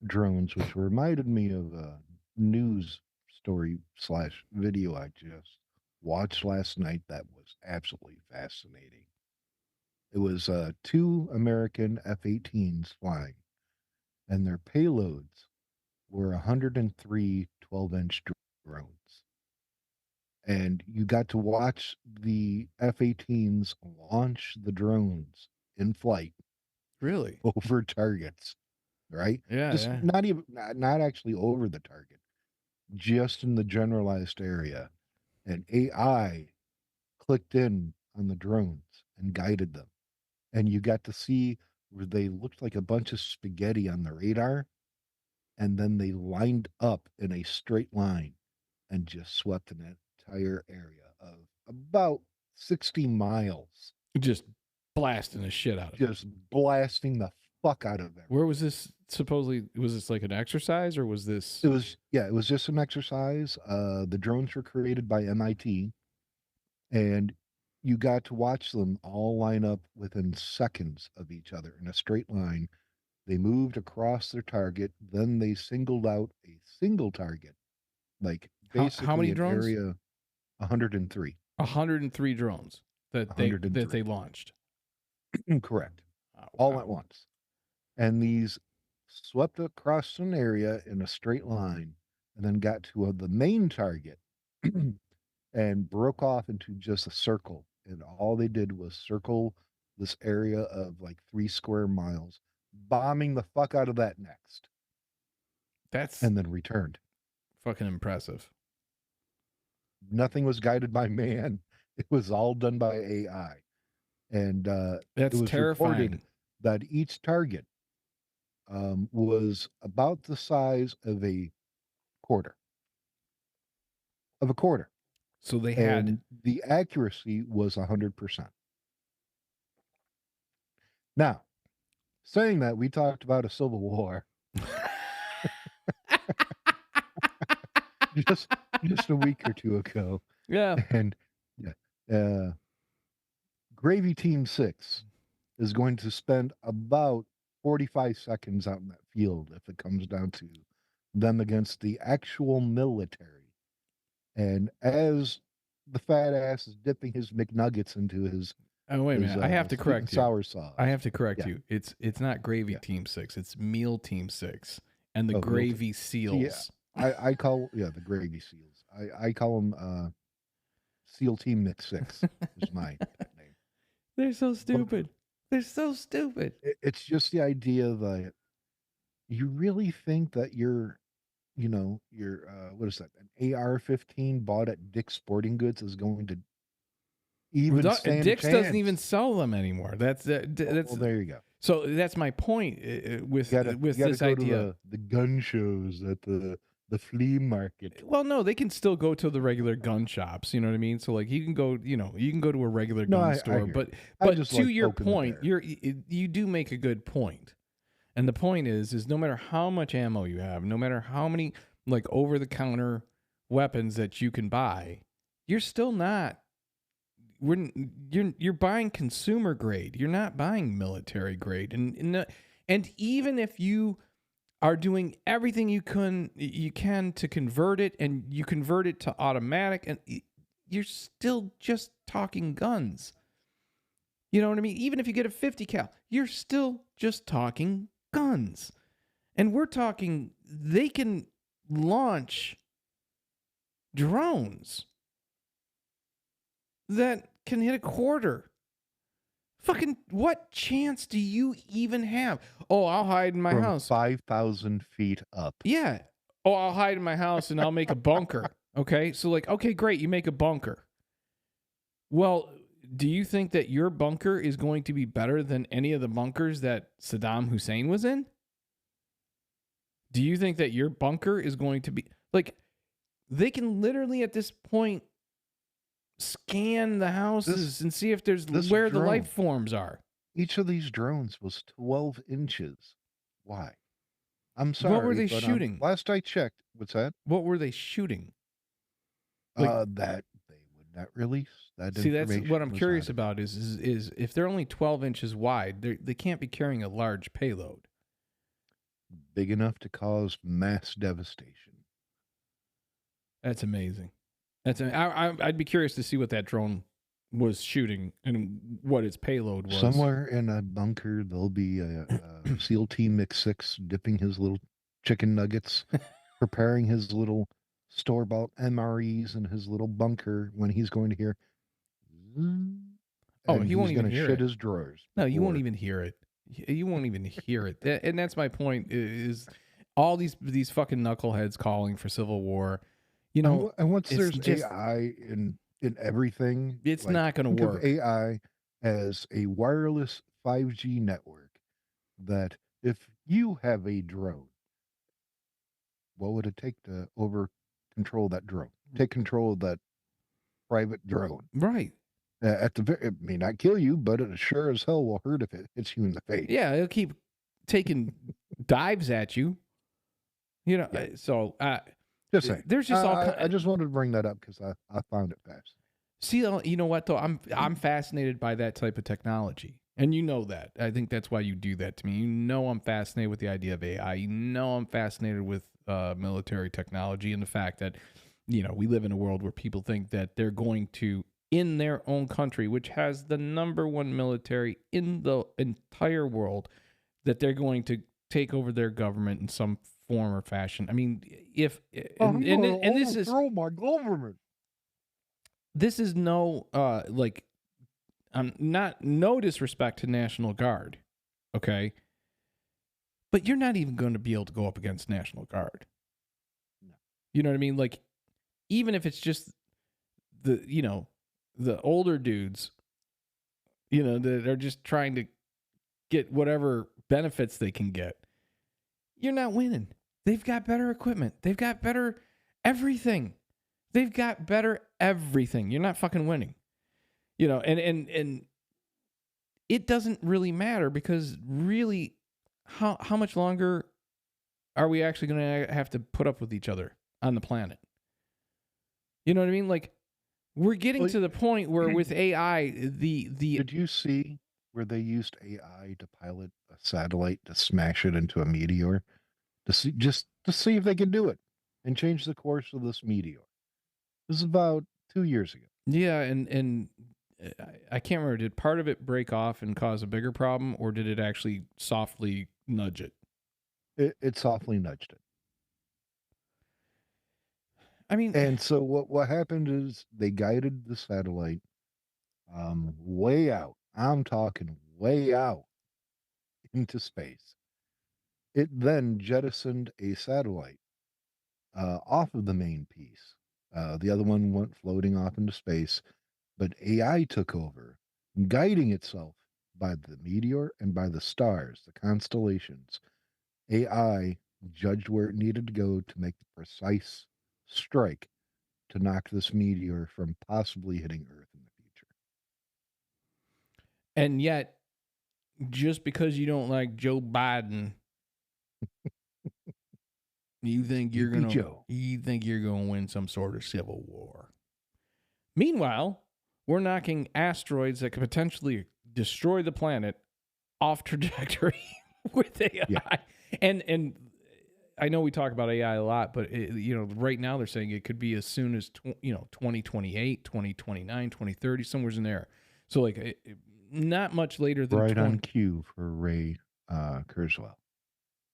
drones, which reminded me of a news story slash video I just watched last night that was absolutely fascinating. It was two American F-18s flying, and their payloads were 103 12-inch drones. And you got to watch the F-18s launch the drones in flight Really? over targets, right? Yeah, Just yeah. not even not actually over the target, just in the generalized area. and AI clicked in on the drones and guided them. And you got to see where they looked like a bunch of spaghetti on the radar, and then they lined up in a straight line and just swept an entire area of about 60 miles, Just blasting the shit out of it. just blasting the fuck out of everything. Where was this supposedly? Was this like an exercise or was this? It was just an exercise. The drones were created by MIT, and you got to watch them all line up within seconds of each other in a straight line. They moved across their target, then they singled out a single target, like How basically many an drones? area 103. 103 drones that they 103. launched. Correct. Oh, All wow. at once. And these swept across an area in a straight line and then got to the main target and broke off into just a circle. And all they did was circle this area of like 3 square miles, bombing the fuck out of that next, That's and then returned. fucking impressive. Nothing was guided by man. It was all done by AI. And it That's was reported terrifying. that each target was about the size quarter, of a quarter. So they had. And the accuracy was 100%. Now, saying that, we talked about a civil war just just a week or two ago, Yeah. and yeah, Gravy Team 6 is going to spend about 45 seconds out in that field if it comes down to them against the actual military. And as the fat ass is dipping his McNuggets into Oh, wait a his minute. I have to sweet and correct you. sour sauce. I have to correct Yeah, you. It's not Gravy yeah. Team 6. It's Meal Team 6 and the Oh, Gravy See, Seals. I call the Gravy Seals. I call them SEAL Team Mix 6 is my pet name. They're so But stupid. They're so stupid. it's just the idea that you really think that your what is that, an AR-15 bought at Dick's Sporting Goods is going to even stand a Dick's doesn't even chance? sell them anymore. That's Well, there you go. so that's my point with You gotta this go to idea. the gun shows at the flea market. Well, no, they can still go to the regular gun shops. You know what I mean? So like you can go, you can go to a regular No, gun I store. hear But you. I just to like your poking the point, bear. you do make a good point. And the point is no matter how much ammo you have, no matter how many like over the counter weapons that you can buy, you're still not. You're buying consumer grade. You're not buying military grade. And even if you are doing everything you can to convert it, and you convert it to automatic, and you're still just talking guns. You know what I mean? Even if you get a 50 cal, you're still just talking guns. And we're talking they can launch drones that can hit a quarter. Fucking what chance do you even have? Oh, I'll hide in my From house. 5,000 feet up. Yeah. Oh, I'll hide in my house and I'll make a bunker. Okay. So, like, okay, great. You make a bunker. Well, do you think that your bunker is going to be better than any of the bunkers that Saddam Hussein was in? Do you think that your bunker is going to be like, they can literally at this point scan the houses and see if there's where the life forms are. Each of these drones was 12 inches wide. I'm sorry. What were they but shooting? Last I checked, what's that? What were they shooting? Like, That they would not release that see, information. that's what I'm was curious out of about is if they're only 12 inches wide, they can't be carrying a large payload. big enough to cause mass devastation. That's amazing. I'd be curious to see what that drone was shooting and what its payload was. Somewhere in a bunker, there'll be a SEAL Team Mix 6 dipping his little chicken nuggets, preparing his little store-bought MREs in his little bunker when he's going to hear. Oh, he won't even gonna hear shit it. his drawers. No, you won't even hear it. You won't even hear it. And that's my point is all these fucking knuckleheads calling for civil war. You And, know, and once it's there's just AI in everything, it's like not going to think of work. AI as a wireless 5G network that if you have a drone, what would it take to over control that drone? Take control of that private drone. Right. At the very, it may not kill you, but it sure as hell will hurt if it hits you in the face. Yeah, it'll keep taking dives at you. You know, Yeah, just saying. there's just all I kind. just wanted to bring that up because I found it fascinating. See, you know what though? I'm fascinated by that type of technology, and you know that. I think that's why you do that to me. You know, I'm fascinated with the idea of AI. You know, I'm fascinated with military technology and the fact that we live in a world where people think that they're going to, in their own country, which has the number one military in the entire world, that they're going to take over their government in some form or fashion. I mean, if I'm going to and overthrow my government. this is no like not no disrespect to National Guard, okay, but you're not even going to be able to go up against National Guard. No. You know what I mean? Like, even if it's just the older dudes, that are just trying to get whatever benefits they can get, you're not winning. They've got better equipment. They've got better everything. They've got better everything. You're not fucking winning. And it doesn't really matter because really, how much longer are we actually going to have to put up with each other on the planet? You know what I mean? Like, we're getting Well, to the point where with AI, the did you see where they used AI to pilot a satellite to smash it into a meteor to see just to see if they could do it and change the course of this meteor? This is about 2 years ago. yeah, and I can't remember. Did part of it break off and cause a bigger problem, or did it actually softly nudge it? It softly nudged it. I mean, And so what happened is they guided the satellite way out. I'm talking way out into space. It then jettisoned a satellite off of the main piece. The other one went floating off into space, but AI took over, guiding itself by the meteor and by the stars, the constellations. AI judged where it needed to go to make the precise strike to knock this meteor from possibly hitting Earth in the future. and yet, just because you don't like Joe Biden, Sleepy Joe. you think you're gonna win some sort of civil war. Meanwhile, we're knocking asteroids that could potentially destroy the planet off trajectory with Yeah. AI. And I know we talk about AI a lot, but right now they're saying it could be as soon as 2028, 2029, 2030, somewhere's in there. So like not much later than Right 20. on cue for Ray Kurzweil.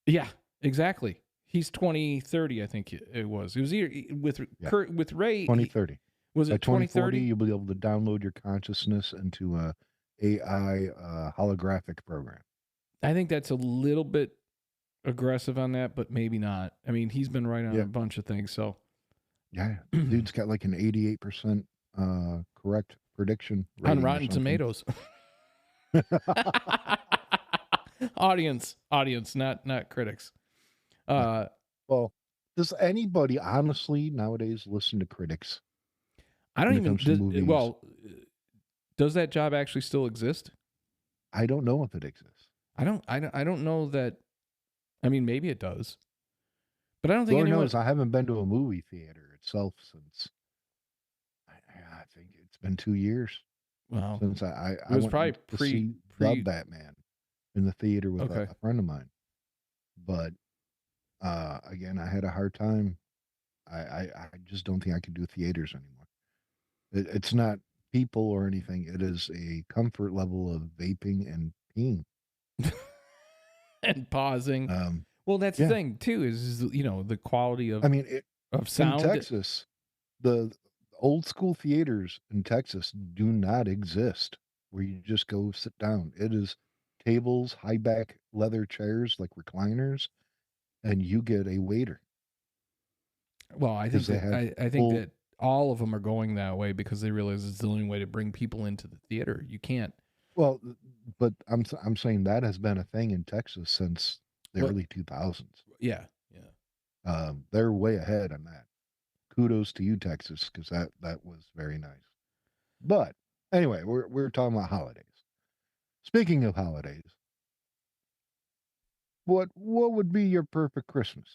Yeah, exactly. He's 2030, I think it was. It was either with Yeah. With Ray. 2030. Was By it 2040, 2030? you'll be able to download your consciousness into a AI holographic program. I think that's a little bit aggressive on that, but maybe not. I mean, he's been right on Yeah. a bunch of things. So Yeah. Dude's got like an 88% correct prediction on rating or Rotten something. Tomatoes. audience, not critics. Well, does anybody honestly nowadays listen to critics I don't when it even comes to movies? does that job actually still exist? I don't know if it exists. I don't know that. I mean, maybe it does, but I don't think Lord anyone. knows I haven't been to a movie theater itself since I think it's been 2 years Well, since it I was went probably to see the pre. Batman in the theater with Okay, a friend of mine. But again, I had a hard time. I just don't think I could do theaters anymore. It's not people or anything. It is a comfort level of vaping and peeing. and pausing. Um, Well, that's the yeah, thing too. Is the quality I mean, of in sound. Texas, the old school theaters in Texas do not exist where you just go sit down. It is tables, high back leather chairs like recliners, and you get a waiter. Well, I think because they that have I think full. that all of them are going that way because they realize it's the only way to bring people into the theater. You can't. Well, but I'm saying that has been a thing in Texas since the What? early 2000s. Yeah, yeah. They're way ahead on that. Kudos to you, Texas, because that was very nice. But anyway, we're talking about holidays. Speaking of holidays, what would be your perfect Christmas?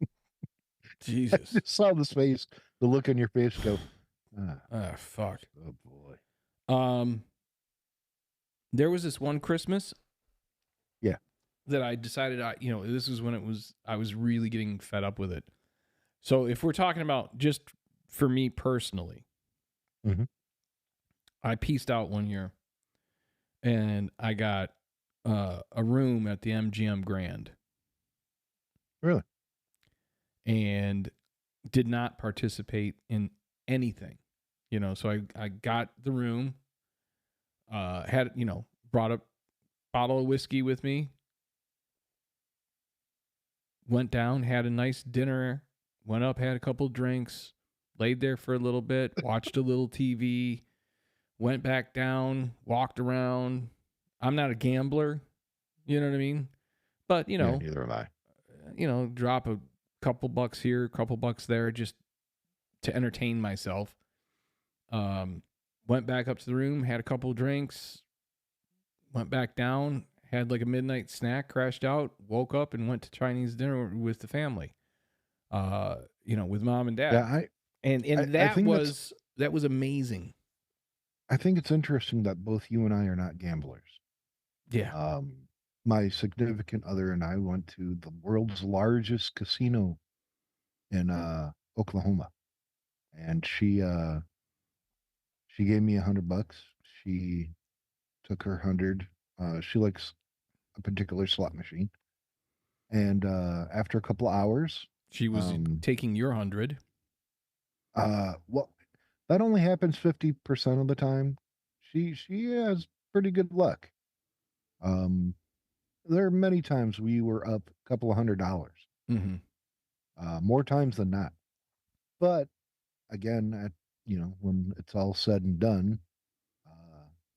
I Jesus. just saw the look on your face go, ah, Ah, fuck. oh boy. Um, there was this one Christmas Yeah. that I decided this was when I was really getting fed up with it. So if we're talking about just for me personally, Hmm. I pieced out one year and I got a room at the MGM Grand Really? and did not participate in anything. So I got the room, had, brought a bottle of whiskey with me, went down, had a nice dinner, went up, had a couple drinks, laid there for a little bit, watched a little TV, went back down, walked around. I'm not a gambler, you know what I mean? But, Yeah, neither am I. drop a couple bucks here, a couple bucks there just to entertain myself. Went back up to the room, had a couple drinks, went back down, had like a midnight snack, crashed out, woke up and went to Chinese dinner with the family. With mom and Yeah, dad. And I think that was amazing. I think it's interesting that both you and I are not gamblers. Yeah. My significant other and I went to the world's largest casino in Oklahoma, and she gave me $100. She took her 100. She likes a particular slot machine, and after a couple hours, She was um, taking your 100. well, that only happens 50% of the time. She has pretty good luck. Um, there are many times we were up a couple of $100, Mm-hmm. more times than not. But again, when it's all said and done,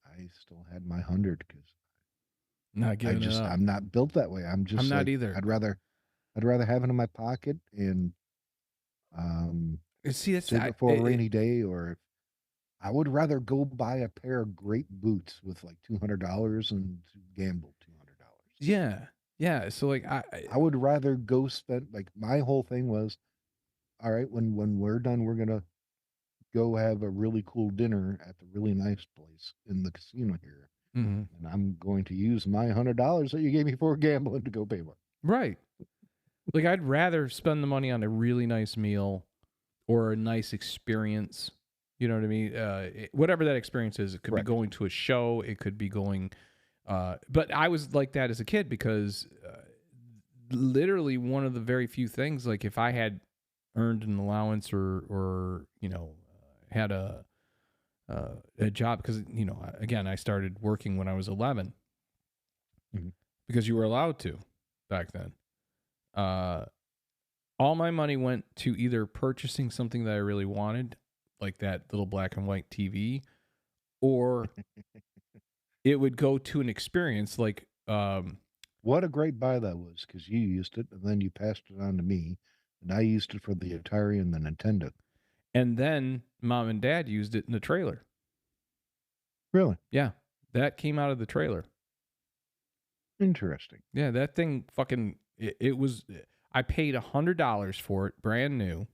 I still had my 100 because Not giving it up. I'm not built that way. I'm I'm just not like either. I'd rather have it in my pocket and See, that's save it for a rainy day, or I would rather go buy a pair of great boots with like $200 and gamble $200. yeah. Yeah. So like I would rather go spend like my whole thing was, all right, when we're done, we're gonna go have a really cool dinner at the really nice place in the casino here. mm-hmm. And I'm going to use my $100 that you gave me for gambling to go pay for. Right. Like I'd rather spend the money on a really nice meal or a nice experience. You know what I mean? Whatever that experience is, it could be Correct. going to a show, it could be going. But I was like that as a kid because literally one of the very few things, like if I had earned an allowance or had a job, because again I started working when I was 11 Mhm. because you were allowed to back then. All my money went to either purchasing something that I really wanted, like that little black and white TV, or it would go to an experience like What a great buy that was because you used it and then you passed it on to me, and I used it for the Atari and the Nintendo. and then mom and dad used it in the trailer. Really Yeah, that came out of the trailer. interesting. Yeah, that thing fucking it was. I paid $100 for it, brand new.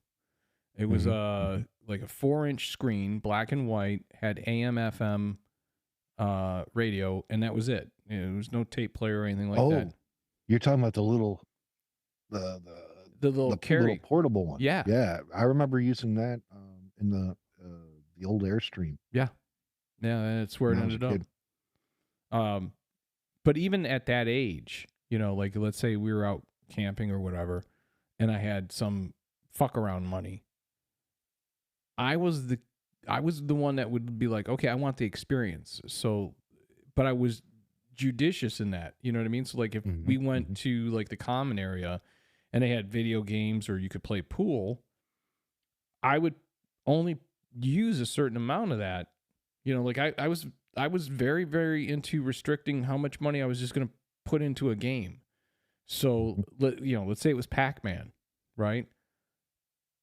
It was Mhm. like a 4-inch screen, black and white, had AM FM radio, and that was it. There was no tape player or anything like that. Oh, you're talking about the The little little carry, portable one. yeah, Yeah, I remember using that in the old Airstream yeah, yeah. That's where when it I was a ended up. kid. Um, but even at that age, like let's say we were out camping or whatever, and I had some fuck around money. I was the one that would be like, okay, I want the experience. So, but I was judicious in that. You know what I mean? So like if we Mhm, went mhm. to like the common area and they had video games or you could play pool, I would only use a certain amount of that. You know, like I was very, very into restricting how much money I was just going to put into a game. So, let's say it was Pac-Man, right?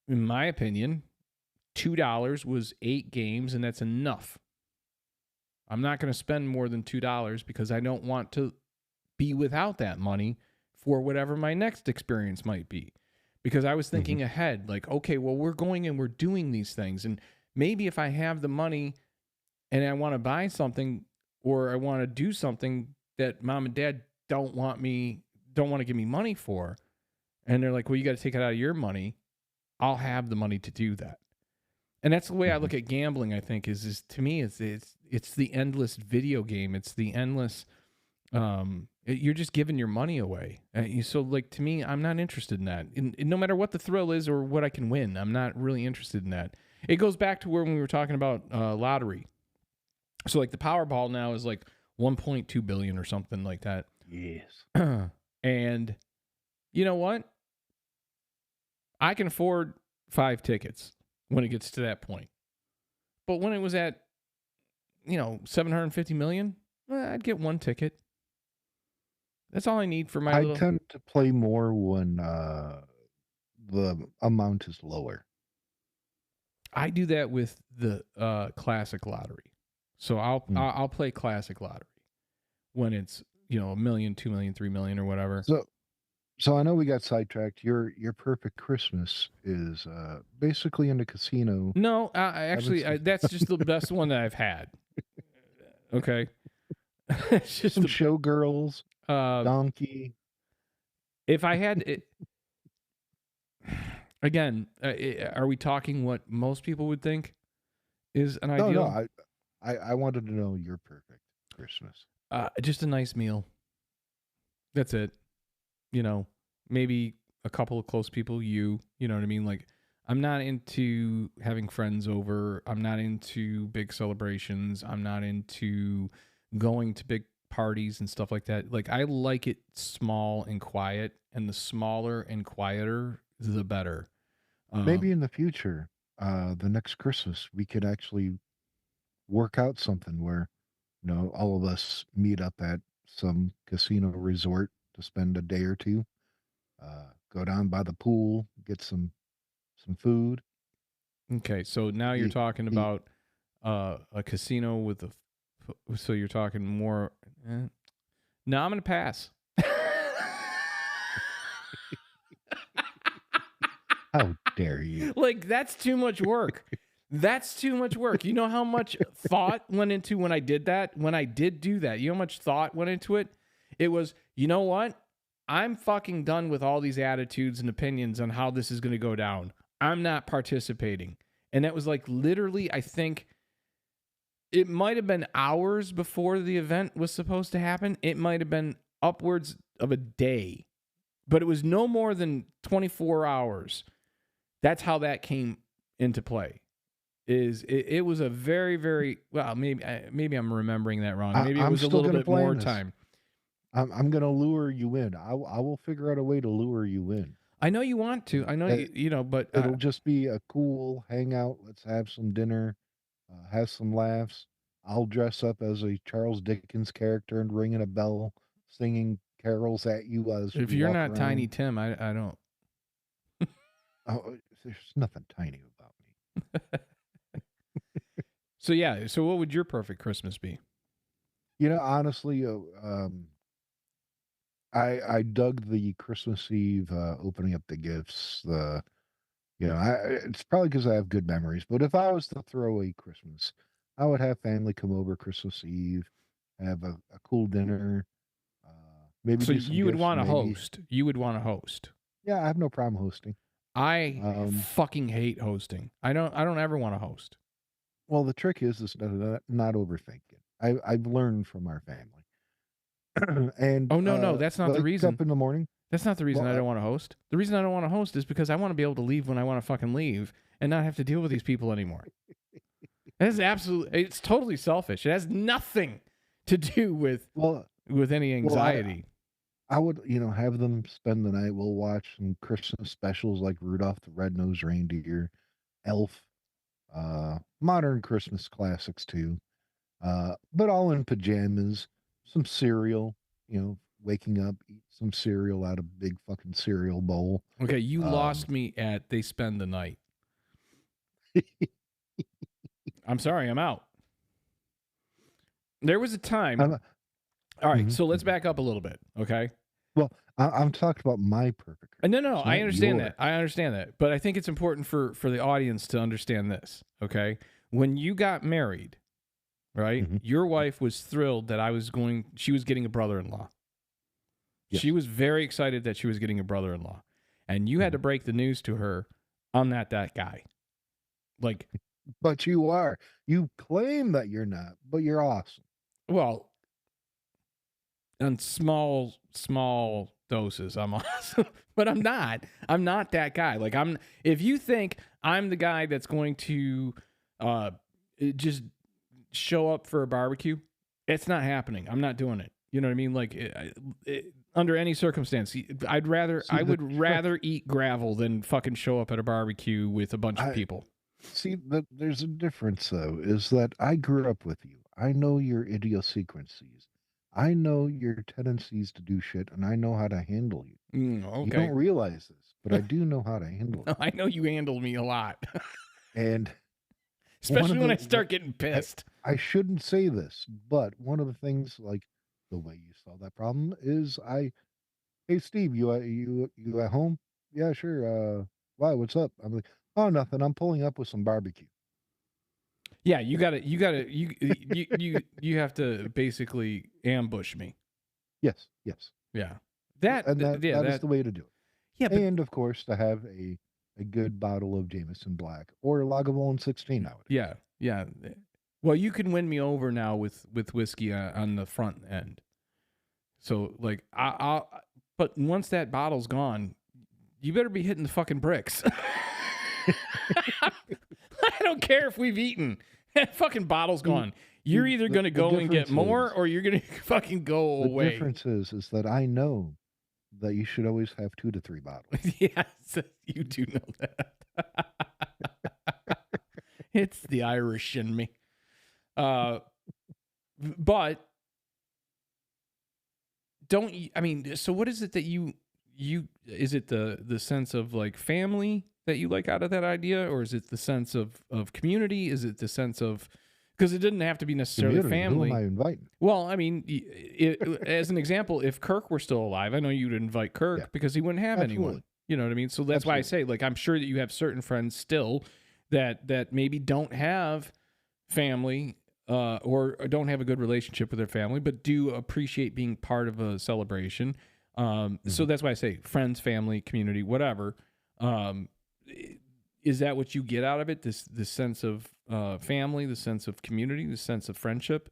In my opinion, $2 was 8 games, and that's enough. I'm not going to spend more than $2 because I don't want to be without that money for whatever my next experience might be. Because I was thinking ahead, like, okay, well, we're going and we're doing these things. And maybe if I have the money and I want to buy something or I want to do something that mom and dad don't want to give me money for, and they're like, well, you got to take it out of your money, I'll have the money to do that. And that's the way I look at gambling, I think, is to me, it's the endless video game. It's the endless, you're just giving your money away. So, like, to me, I'm not interested in that. And no matter what the thrill is or what I can win, I'm not really interested in that. It goes back to when we were talking about lottery. So, like, the Powerball now is like 1.2 billion or something like that. Yes. And you know what? I can afford 5 tickets when it gets to that point. But when it was at, 750 million, I'd get 1 ticket. That's all I need for my I tend to play more when the amount is lower. I do that with the classic lottery. So I'll play classic lottery when it's, $1 million, 2 million, 3 million or whatever. So I know we got sidetracked. Your perfect Christmas is basically in a casino. No, actually, that's just the best one that I've had. Okay, it's just some showgirls, donkey. If I had it, again, are we talking what most people would think is an ideal? No, I wanted to know your perfect Christmas. Just a nice meal. That's it. Maybe a couple of close people, you know what I mean? Like, I'm not into having friends over. I'm not into big celebrations. I'm not into going to big parties and stuff like that. Like, I like it small and quiet, and the smaller and quieter, the better. Maybe in the future, the next Christmas, we could actually work out something where, all of us meet up at some casino resort to spend a day or two. Go down by the pool, get some food. Okay, so now you're talking about a casino with so you're talking more. No, I'm gonna pass. How dare you? Like, that's too much work. That's too much work. You know how much thought went into when I did that? When I did do that, you know how much thought went into it? It was, you know what? I'm fucking done with all these attitudes and opinions on how this is going to go down. I'm not participating. And that was like literally, I think it might have been hours before the event was supposed to happen. It might have been upwards of a day, but it was no more than 24 hours. That's how that came into play. It was a very, very, well, maybe I'm remembering that wrong. Maybe it was a little bit more time. I'm going to lure you in. I will figure out a way to lure you in. I know you want to. I know but it'll just be a cool hangout. Let's have some dinner, have some laughs. I'll dress up as a Charles Dickens character and ringing a bell, singing carols at you as if you're not around. Tiny Tim, I don't. Oh, there's nothing tiny about me. So yeah. So what would your perfect Christmas be? Honestly, I dug the Christmas Eve opening up the gifts. It's probably because I have good memories. But if I was to throw a Christmas, I would have family come over Christmas Eve, have a cool dinner. Maybe so you would want to host. You would want to host. Yeah, I have no problem hosting. I fucking hate hosting. I don't ever want to host. Well, the trick is not overthinking. I've learned from our family. And no, that's not the reason. Up in the morning. That's not the reason I don't want to host. The reason I don't want to host is because I want to be able to leave when I want to fucking leave and not have to deal with these people anymore. It's totally selfish. It has nothing to do with any anxiety. I would, have them spend the night. We'll watch some Christmas specials like Rudolph the Red-Nosed Reindeer, Elf, modern Christmas classics too. But all in pajamas, some cereal, waking up, eat some cereal out of a big fucking cereal bowl. Okay, you Um, lost me at they spend the night. I'm sorry, I'm out. There was a time. I'm, All right, mhm, so let's mhm. back up a little bit, okay? Well, I'm talking about my perfect No. Christmas, I not understand yours. that. I understand that, but I think it's important for the audience to understand this. Okay, when you got married, right? Mhm. Your wife was thrilled that she was getting a brother-in-law. She Yes. was very excited that she was getting a brother-in-law, and you had to Mhm. break the news to her. I'm not that guy. Like, But you are. You claim that you're not, but you're awesome. well, on small doses, I'm awesome, but I'm not. I'm not that guy. Like, if you think I'm the guy that's going to uh just show up for a barbecue, it's not happening. I'm not doing it. You know what I mean? Like, under any circumstance, See I the would trick. rather eat gravel than fucking show up at a barbecue with a bunch of I people. see that there's a difference though, is that I grew up with you. I know your idiosyncrasies. I know your tendencies to do shit, and I know how to handle you. You don't Okay. realize this, but I do know how to handle I know you handle me a lot, you. And one especially of when the I what start getting I pissed. I shouldn't say this, but one of the things like the way you solve that problem is hey Steve, you at home? Yeah, sure. Why? What's up? I'm like, oh, nothing. I'm pulling up with some barbecue. Yeah, you have to basically ambush me. Yes, yes, Yeah. and that is That the way to do it. yeah, but And of course, to have a good bottle of Jameson Black or Lagavulin 16 nowadays. yeah, yeah. Well, you can win me over now with whiskey on the front end. So like I'll but once that bottle's gone, you better be hitting the fucking bricks. I don't care if we've eaten. That fucking bottle's See, gone. see, You're either the gonna the go and get difference more is or you're gonna fucking go the away. difference is that I know that you should always have 2 to 3 bottles. Yes, you do know that. It's the Irish in me. Uh, but don't you, I mean, so what is it that you is it the sense of like family that you like out of that idea, or is it the sense of community? Is it the sense of because it didn't have to be necessarily Community, who am family. I inviting? Well, I mean, as an example, if Kirk were still alive, I know you'd invite Yeah, Kirk because he wouldn't have anyone. absolutely, You know what I mean? So that's why I absolutely. say, like, I'm sure that you have certain friends still that maybe don't have family or don't have a good relationship with their family, but do appreciate being part of a celebration. So Mhm. that's why I say friends, family, community, whatever. Um, is that what you get out of it? This sense of family, the sense of community, the sense of friendship.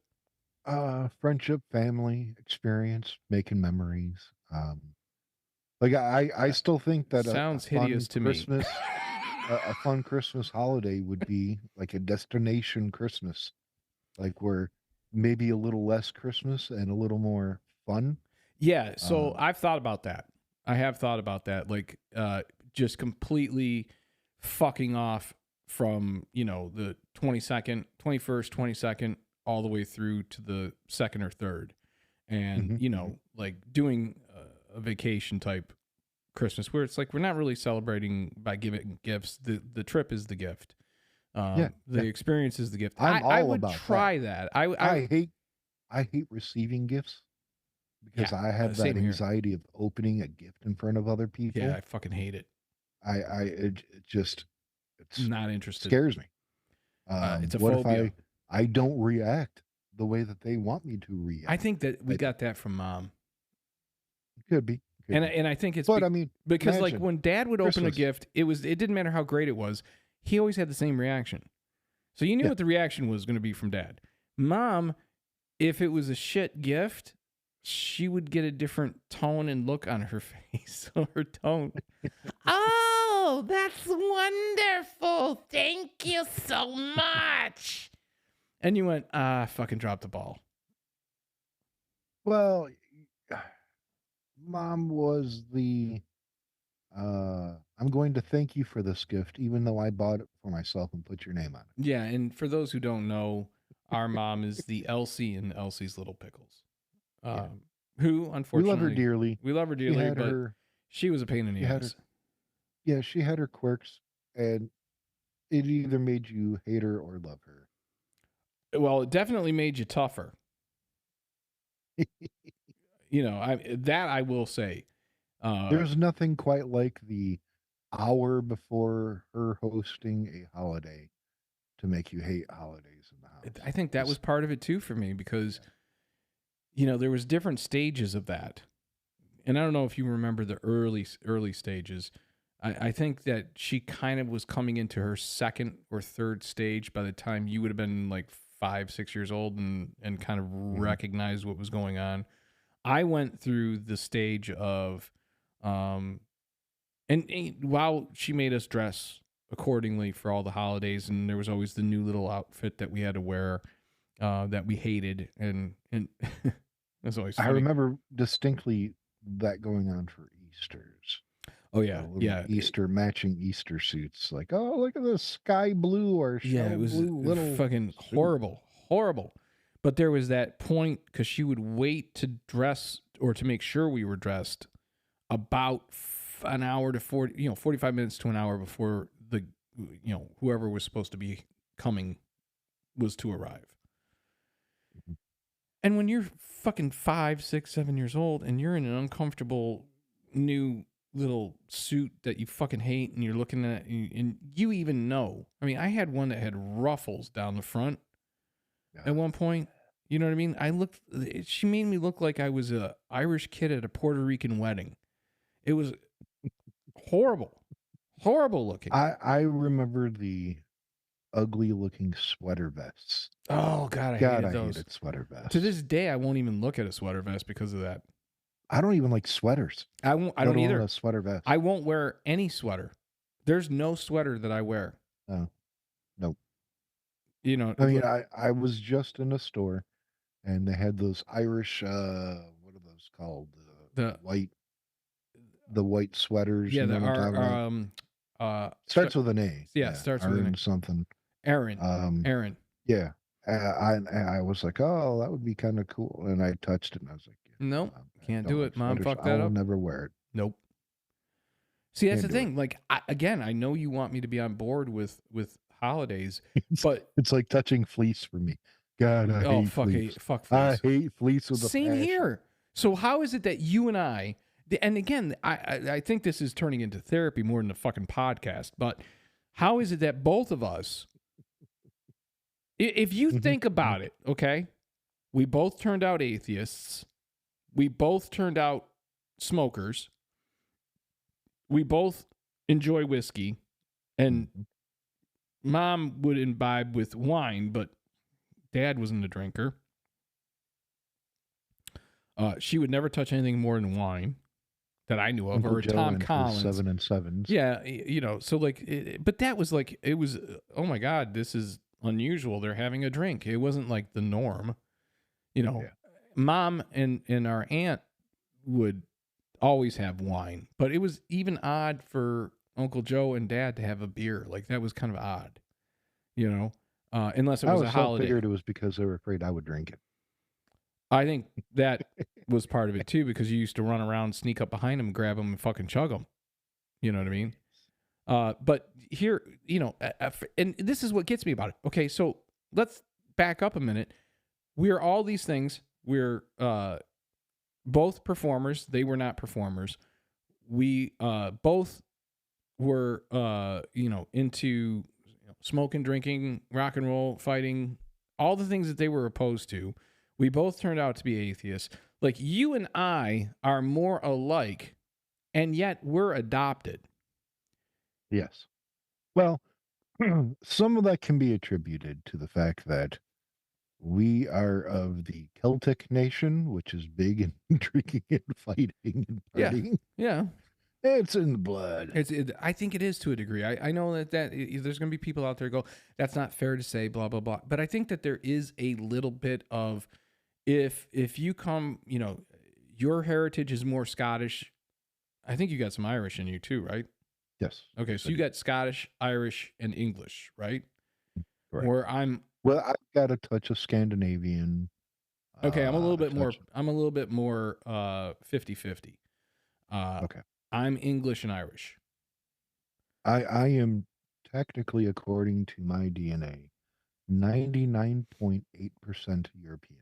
Friendship, family, experience, making memories. Like I still think that a Sounds hideous to me. A fun Christmas holiday would be like a destination Christmas, like where maybe a little less Christmas and a little more fun. Yeah, so Um, I've thought about that. I have thought about that, like just completely fucking off from the 22nd, 21st, 22nd, all the way through to the second or third, and mhm, mhm. like doing a vacation type Christmas where it's like we're not really celebrating by giving gifts. The trip is the gift. Yeah, The yeah. experience is the gift. I'm I all would about that. try that. I I hate I hate receiving gifts because Yeah, I have that same here. anxiety of opening a gift in front of other Yeah, people. I fucking hate it. It just it's Not interested. scares me. It's a What if phobia. I don't react the way that they want me to I react? think that we I, got that from mom, could be. and I think it's But I mean, because like imagine when Dad would open a Christmas. gift, it didn't matter how great it was. He always had the same reaction, so you knew Yeah, what the reaction was going to be from Dad. Mom, if it was a shit gift, she would get a different tone and look on her face. So her tone. Oh, that's wonderful. Thank you so much. And you went, fucking drop the ball. well, mom was the I'm going to thank you for this gift, even though I bought it for myself and put your name on it. Yeah, and for those who don't know, our mom is the Elsie in Elsie's Little Pickles. Yeah. Um, who We love her unfortunately dearly. we love her She dearly, had but her she was a pain in she the had her ass. yeah, she had her quirks, and it either made you hate her or love her. Well, it definitely made you tougher. You know, I will say. There's nothing quite like the hour before her hosting a holiday to make you hate holidays in the house. I think that was part of it too for me because Yeah. there was different stages of that, and I don't know if you remember the early stages. I think that she kind of was coming into her second or third stage by the time you would have been like 5, 6 years old and kind of Mhm. recognized what was going on. I went through the stage of, um, and while she made us dress accordingly for all the holidays, and there was always the new little outfit that we had to wear that we hated, and that's always I funny. remember distinctly that going on for Easter's. Oh The yeah, little yeah, Easter matching Easter suits. Like, oh, look at this sky blue or yeah. shell It was blue little fucking suit. horrible, horrible. But there was that point because she would wait to dress or to make sure we were dressed about an hour to 45 minutes to an hour before the whoever was supposed to be coming was to arrive. Mhm. And when you're fucking 5, 6, 7 years old and you're in an uncomfortable new little suit that you fucking hate and you're looking at and you even know. I mean, I had one that had ruffles down the front at Yeah. one point. You know what I mean? She made me look like I was a Irish kid at a Puerto Rican wedding. It was horrible. Horrible looking. I remember the ugly looking sweater vests. Oh God, I God, hated I those. hated sweater To vests. this day, I won't even look at a sweater vest because of that. I don't even like sweaters, I won't. I let don't alone either. a sweater I vest. won't wear any sweater. There's no sweater that I wear. No, no. You know, I mean, I was just in a store and they had those Irish what are those called? the The white sweaters, yeah you know the what I'm our talking about? start, Starts with an A. yeah, it Yeah, starts with an iron something. Aaron. Um Aaron. yeah. I was like, "Oh, that would be kind of cool." And I touched it and I was like, "Yeah, Nope, I can't don't do like it. Mom sweaters. fucked I that will up. never wear it. Nope. See, that's Can't the do it." thing. Like again, I know you want me to be on board with holidays, It's but it's like touching fleece for me. God, I oh hate fleece. fuck I fleece. hate fleece with a Same passion. here. So how is it that you and and again, I think this is turning into therapy more than a fucking podcast, but how is it that both of us, if you Mhm, think mhm. about it, okay, we both turned out atheists, we both turned out smokers, we both enjoy whiskey, and Mhm. mom would imbibe with wine, but dad wasn't a drinker. She would never touch anything more than wine that I knew of, Uncle or Joe Tom and his Collins. 7 and 7s. Yeah, so like, but that was like, it was, oh my God, this is unusual. They're having a drink. It wasn't like the norm. You know, Yeah. mom and our aunt would always have wine, but it was even odd for Uncle Joe and Dad to have a beer. Like that was kind of odd, unless it I was a always thought holiday. figured it was because they were afraid I would drink I think that was part of it too, because you used to run around, sneak up behind them, grab them, and fucking chug them. You know what I mean? But here, and this is what gets me about it. Okay, so let's back up a minute. We're all these things. We're both performers. They were not performers. We both were, into smoking, drinking, rock and roll, fighting, all the things that they were opposed to. We both turned out to be atheists. Like you and I are more alike, and yet we're adopted. Yes. Well, some of that can be attributed to the fact that we are of the Celtic nation, which is big in drinking and fighting and Yeah, partying. yeah. It's in the blood. I think it is to a degree. I know there's going to be people out there who go, that's not fair to say, blah blah blah. But I think that there is a little bit of if you come, your heritage is more Scottish. I think you got some Irish in you too, right? Yes. Okay, Yes, so I you do. got Scottish, Irish, and English, right? Correct. Where I'm Well, I've got a touch of Scandinavian, okay, I'm a little a bit more touch of, I'm a little bit more 50-50. Uh okay. I'm English and Irish. I am technically, according to my DNA, 99.8% European.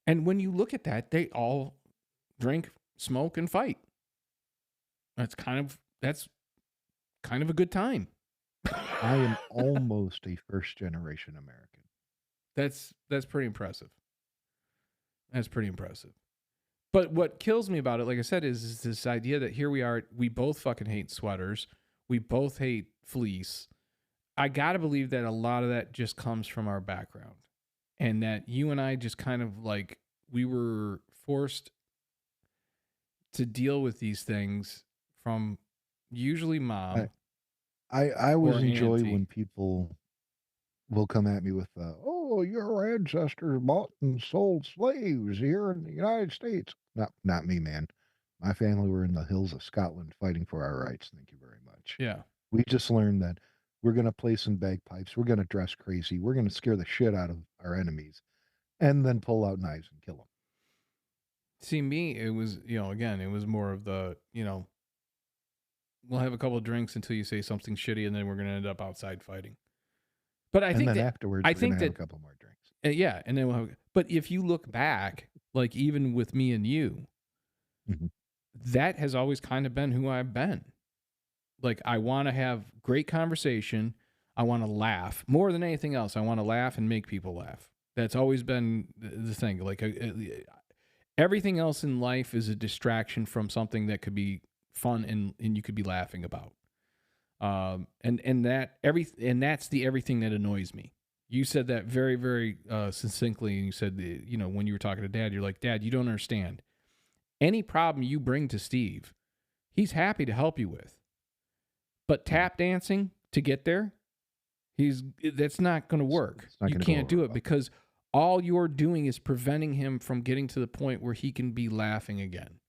And when you look at that, they all drink, smoke, and fight. That's kind of a good time. I am almost a first generation American. That's pretty impressive. That's pretty impressive. But what kills me about it, like I said, is this idea that here we are, we both fucking hate sweaters. We both hate fleece. I gotta believe that a lot of that just comes from our background. And that you and I just kind of like we were forced to deal with these things from usually I mom I or always enjoy auntie. when people will come at me with, "Oh, your ancestors bought and sold slaves here in the United States." Not me, man. My family were in the hills of Scotland fighting for our rights. Thank you very much. Yeah. We just learned that we're going to play some bagpipes. We're going to dress crazy. We're going to scare the shit out of our enemies, and then pull out knives and kill them. See, me, it was, again, it was more of the, we'll have a couple of drinks until you say something shitty, and then we're going to end up outside fighting. But And then afterwards, I we're going think to have a that, couple more drinks. yeah, and then but if you look back, like even with me and you, Mhm. that has always kind of been who I've been. Like, I want to have great conversation. I want to laugh more than anything else. I want to laugh and make people laugh. That's always been the thing. Like, everything else in life is a distraction from something that could be fun and you could be laughing about. And that's the everything that annoys me. You said that very, very succinctly, and you said, when you were talking to Dad, you're like, Dad, you don't understand. Any problem you bring to Steve, he's happy to help you with. But tap dancing to get there, that's not going to work. It's not You going to go can't over do it well. because all you're doing is preventing him from getting to the point where he can be laughing again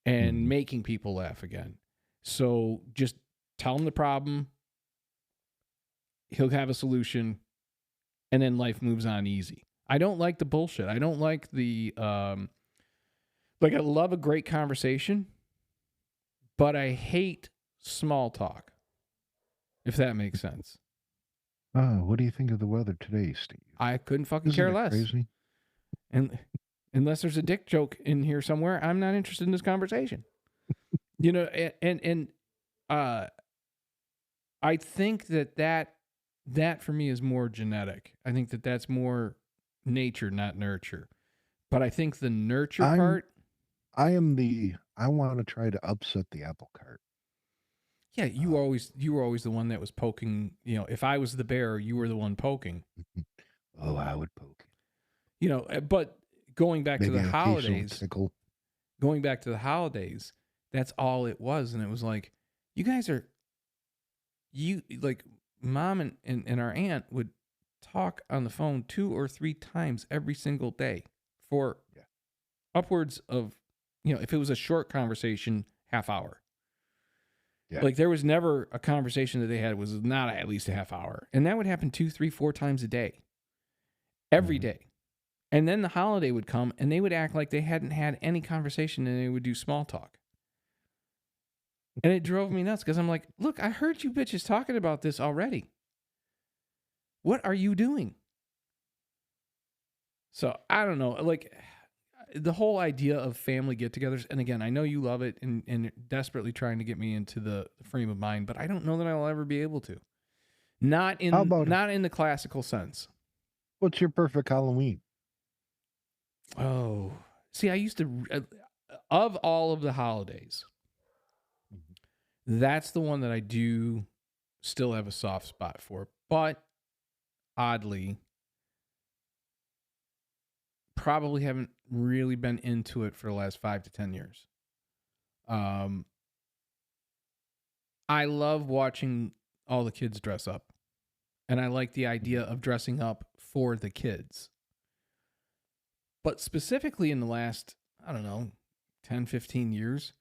and making people laugh again. So just tell him the problem. He'll have a solution, and then life moves on easy. I don't like the bullshit. I don't like the like I love a great conversation, but I hate small talk. If that makes sense. What do you think of the weather today, Steve? I couldn't fucking Isn't care it less. crazy? And unless there's a dick joke in here somewhere, I'm not interested in this conversation. And I think that for me is more genetic. I think that's more nature, not nurture. But I think the nurture I'm part, I want to try to upset the apple cart. yeah, you were always the one that was poking. If I was the bear, you were the one poking. Oh, I would poke. But going back to Maybe the an occasional holidays, tickle. that's all it was, and it was like, you guys are, you like, mom and our aunt would talk on the phone 2 or 3 times every single day for Yeah. upwards of, if it was a short conversation, half hour. Yeah. Like, there was never a conversation that they had was not at least a half hour. And that would happen 2, 3, 4 times a day. Every day. And then the holiday would come and they would act like they hadn't had any conversation and they would do small talk. And it drove me nuts because I'm like, look, I heard you bitches talking about this already. What are you doing? So I don't know. Like, the whole idea of family get-togethers, and again, I know you love it and desperately trying to get me into the frame of mind, but I don't know that I'll ever be able to. Not How about in the classical sense. what's your perfect Halloween? Oh, see, I used to of all of the holidays, that's the one that I do still have a soft spot for. But oddly, probably haven't really been into it for the last 5 to 10 years. I love watching all the kids dress up. And I like the idea of dressing up for the kids. But specifically in the last, I don't know, 10, 15 years,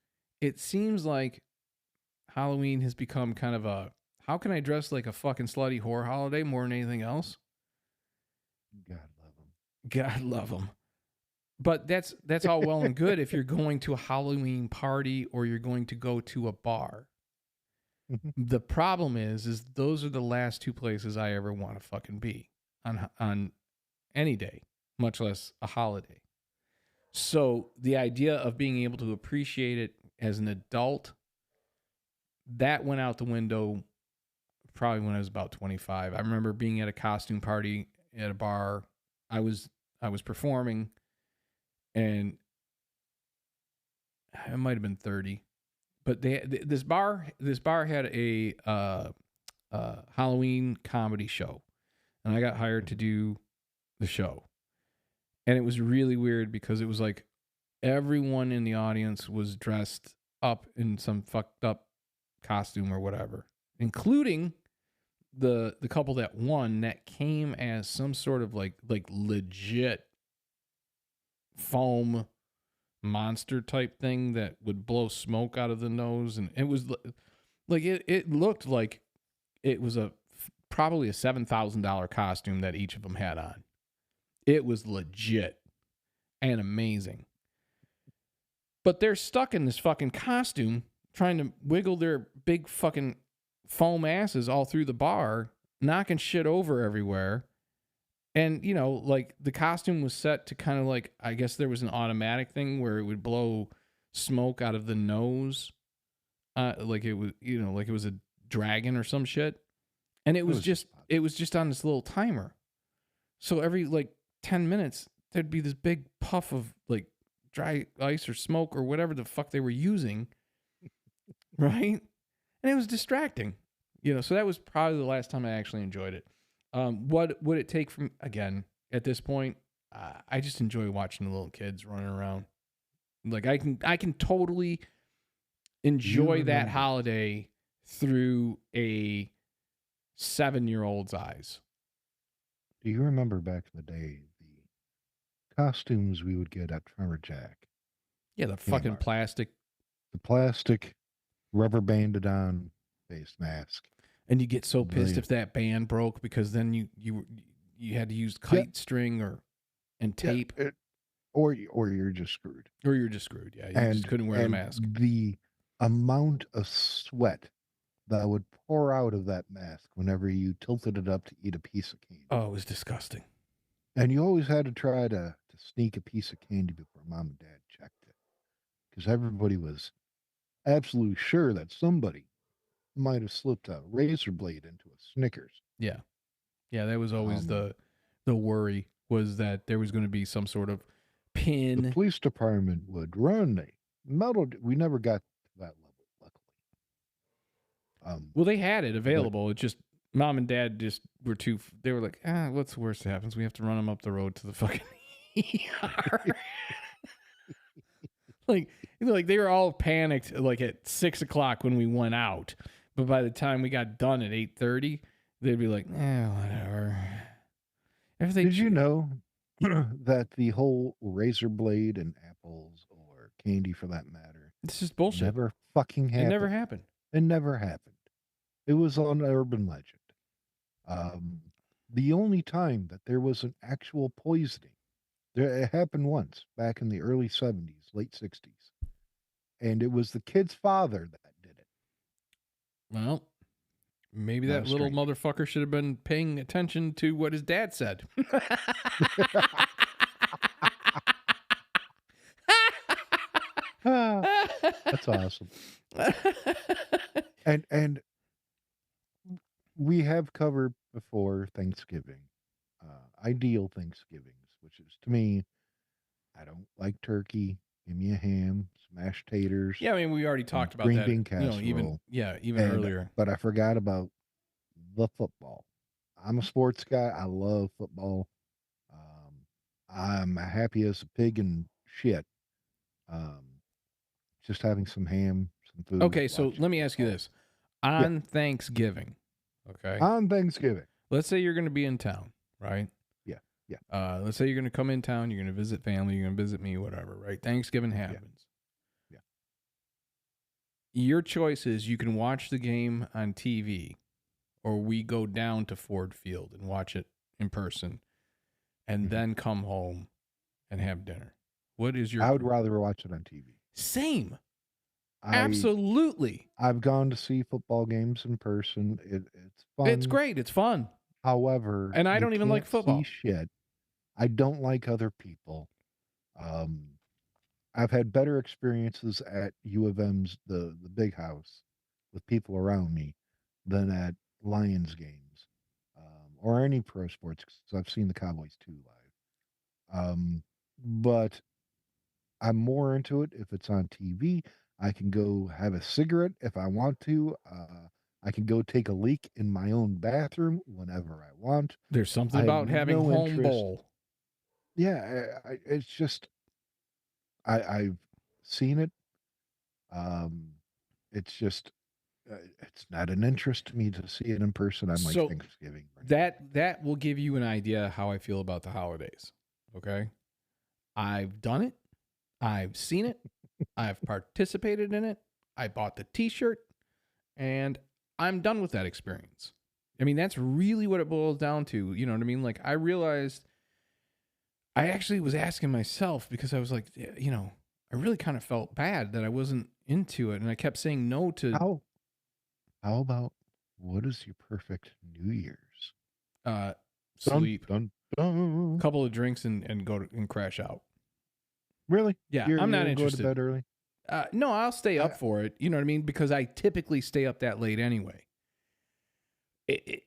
it seems like Halloween has become kind of a, how can I dress like a fucking slutty whore holiday more than anything else? God love them. God love them. But that's all well and good if you're going to a Halloween party or you're going to go to a bar. The problem is those are the last two places I ever want to fucking be on any day, much less a holiday. So the idea of being able to appreciate it as an adult, that went out the window probably when I was about 25. I remember being at a costume party at a bar. I was performing, and it might have been 30. But this bar had a Halloween comedy show, and I got hired to do the show. And it was really weird because it was like everyone in the audience was dressed up in some fucked up costume or whatever, including the couple that won, that came as some sort of like legit foam monster type thing that would blow smoke out of the nose. And it was like it looked like it was probably a $7,000 costume that each of them had on. It was legit and amazing. But they're stuck in this fucking costume trying to wiggle their big fucking foam asses all through the bar, knocking shit over everywhere. And, you know, like the costume was set to kind of like, I guess there was an automatic thing where it would blow smoke out of the nose. Like it was, you know, like it was a dragon or some shit. And it was just on this little timer. So every like 10 minutes, there'd be this big puff of like dry ice or smoke or whatever the fuck they were using. Right? And it was distracting, you know, so that was probably the last time I actually enjoyed it. What would it take from, again, at this point, I just enjoy watching the little kids running around. Like I can totally enjoy that holiday through a 7-year-old's eyes. Do you remember back in the day, the costumes we would get at Trevor Jack? Yeah, the fucking plastic. The plastic rubber banded on face mask. And you get so pissed if that band broke because then you had to use kite string and tape. Yeah, or you're just screwed. Or you're just screwed, yeah. You just couldn't wear the mask. The amount of sweat that would pour out of that mask whenever you tilted it up to eat a piece of candy. Oh, it was disgusting. And you always had to try to sneak a piece of candy before mom and dad checked it. Because everybody was absolutely sure that somebody might have slipped a razor blade into a Snickers. Yeah. Yeah, that was always the worry, was that there was going to be some sort of pin. The police department would run a metal. We never got to that level, luckily. Well, they had it available. It just, mom and dad just were they were like, what's the worst that happens? We have to run them up the road to the fucking ER. like they were all panicked like at 6:00 when we went out. But by the time we got done at 8:30, they'd be like, whatever. Did you know that the whole razor blade and apples or candy for that matter, this is bullshit, never fucking happened? It never happened. It never happened. It was on urban legend. The only time that there was an actual poisoning, it happened once back in the early 70s, late 60s. And it was the kid's father that did it. Well, maybe that little motherfucker should have been paying attention to what his dad said. That's awesome. And we have covered before Thanksgiving, ideal Thanksgivings, which is, to me, I don't like turkey. Give me a ham, smashed taters. Yeah, I mean, we already talked about green that. Bean casserole. Even earlier. But I forgot about the football. I'm a sports guy. I love football. I'm happy as a pig and shit. Just having some ham, some food. Okay, so let me ask you this. On Thanksgiving, okay? On Thanksgiving. Let's say you're going to be in town, right? Yeah. Yeah. Let's say you're going to come in town, you're going to visit family, you're going to visit me, whatever, right? Thanksgiving Yeah. happens. Yeah. Your choice is you can watch the game on TV, or we go down to Ford Field and watch it in person, and then come home and have dinner. What is your I would rather watch it on TV. Same. I Absolutely. I've gone to see football games in person. It's It's fun. great. It's fun. However, And I you don't even like can't see football. shit. I don't like other people. Um, I've had better experiences at U of M's the big house with people around me than at Lions games or any pro sports because I've seen the Cowboys too live. But I'm more into it if it's on TV. I can go have a cigarette if I want to. I can go take a leak in my own bathroom whenever I want. There's something I have about having no home interest. bowl. Yeah, it's just I've seen it. Um, it's just it's not an interest to me to see it in person on like So Thanksgiving. that will give you an idea how I feel about the holidays. Okay? I've done it. I've seen it. I've participated in it. I bought the t-shirt and I'm done with that experience. I mean, that's really what it boils down to. You know what I mean? Like I realized I actually was asking myself because I was like, you know, I really kind of felt bad that I wasn't into it and I kept saying no to How about what is your perfect New Year's? uh Dun sleep, dun dun. couple of drinks and go to, and crash out. Really? Yeah, You're I'm you're not gonna go to interested. bed early? No, I'll stay I up for it. You know what I mean? Because I typically stay up that late anyway.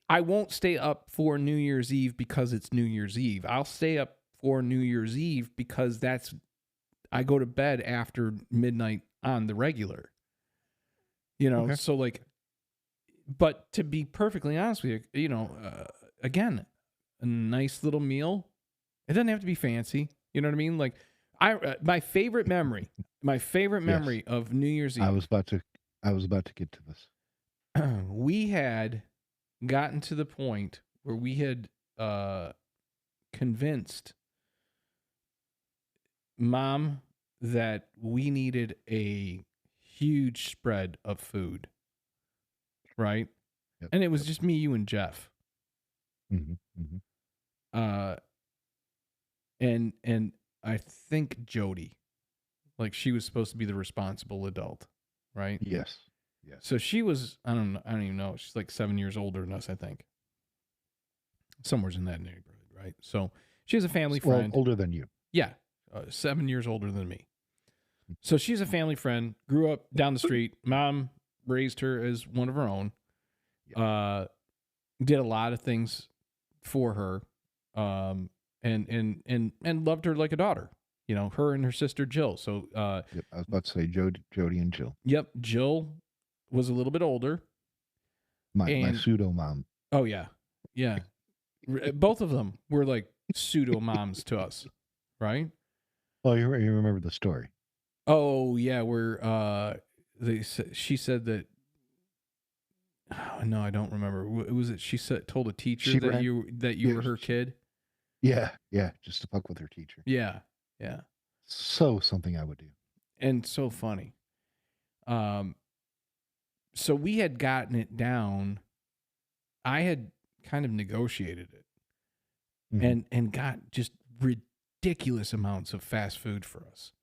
I won't stay up for New Year's Eve because it's New Year's Eve. I'll stay up for New Year's Eve because I go to bed after midnight on the regular. You know, okay. so like, but to be perfectly honest with you, you know, again, a nice little meal. It doesn't have to be fancy. You know what I mean? Like, my favorite memory, Yes. of New Year's I Eve, was about to get to this. we had gotten to the point where we had convinced mom that we needed a huge spread of food, right? Yep. And it was Yep. just me, you, and Jeff. Hmm. Hmm. Uh, and I think Jody, like she was supposed to be the responsible adult, right? Yes. Yes. So she was, I don't even know. She's like 7 years older than us, I think. Somewhere's in that neighborhood, right? So she has a family Well, friend. older than you. Yeah, 7 years older than me. So she's a family friend, grew up down the street. Mom raised her as one of her own. Did a lot of things for her. And loved her like a daughter. You know, her and her sister Jill. So Yep. I was about to say Jody and Jill. yep, Jill was a little bit older. My And pseudo mom. oh yeah. Yeah. Both of them were like pseudo moms to us, right? Oh, you remember the story? Oh yeah, where she said that. Oh, no, I don't remember. Was it she said told a teacher She that ran. you were her kid? Yeah, yeah, just to fuck with her teacher. Yeah, yeah, So something I would do. and so funny. Um, so we had gotten it down. I had kind of negotiated it, and got just ridiculous amounts of fast food for us.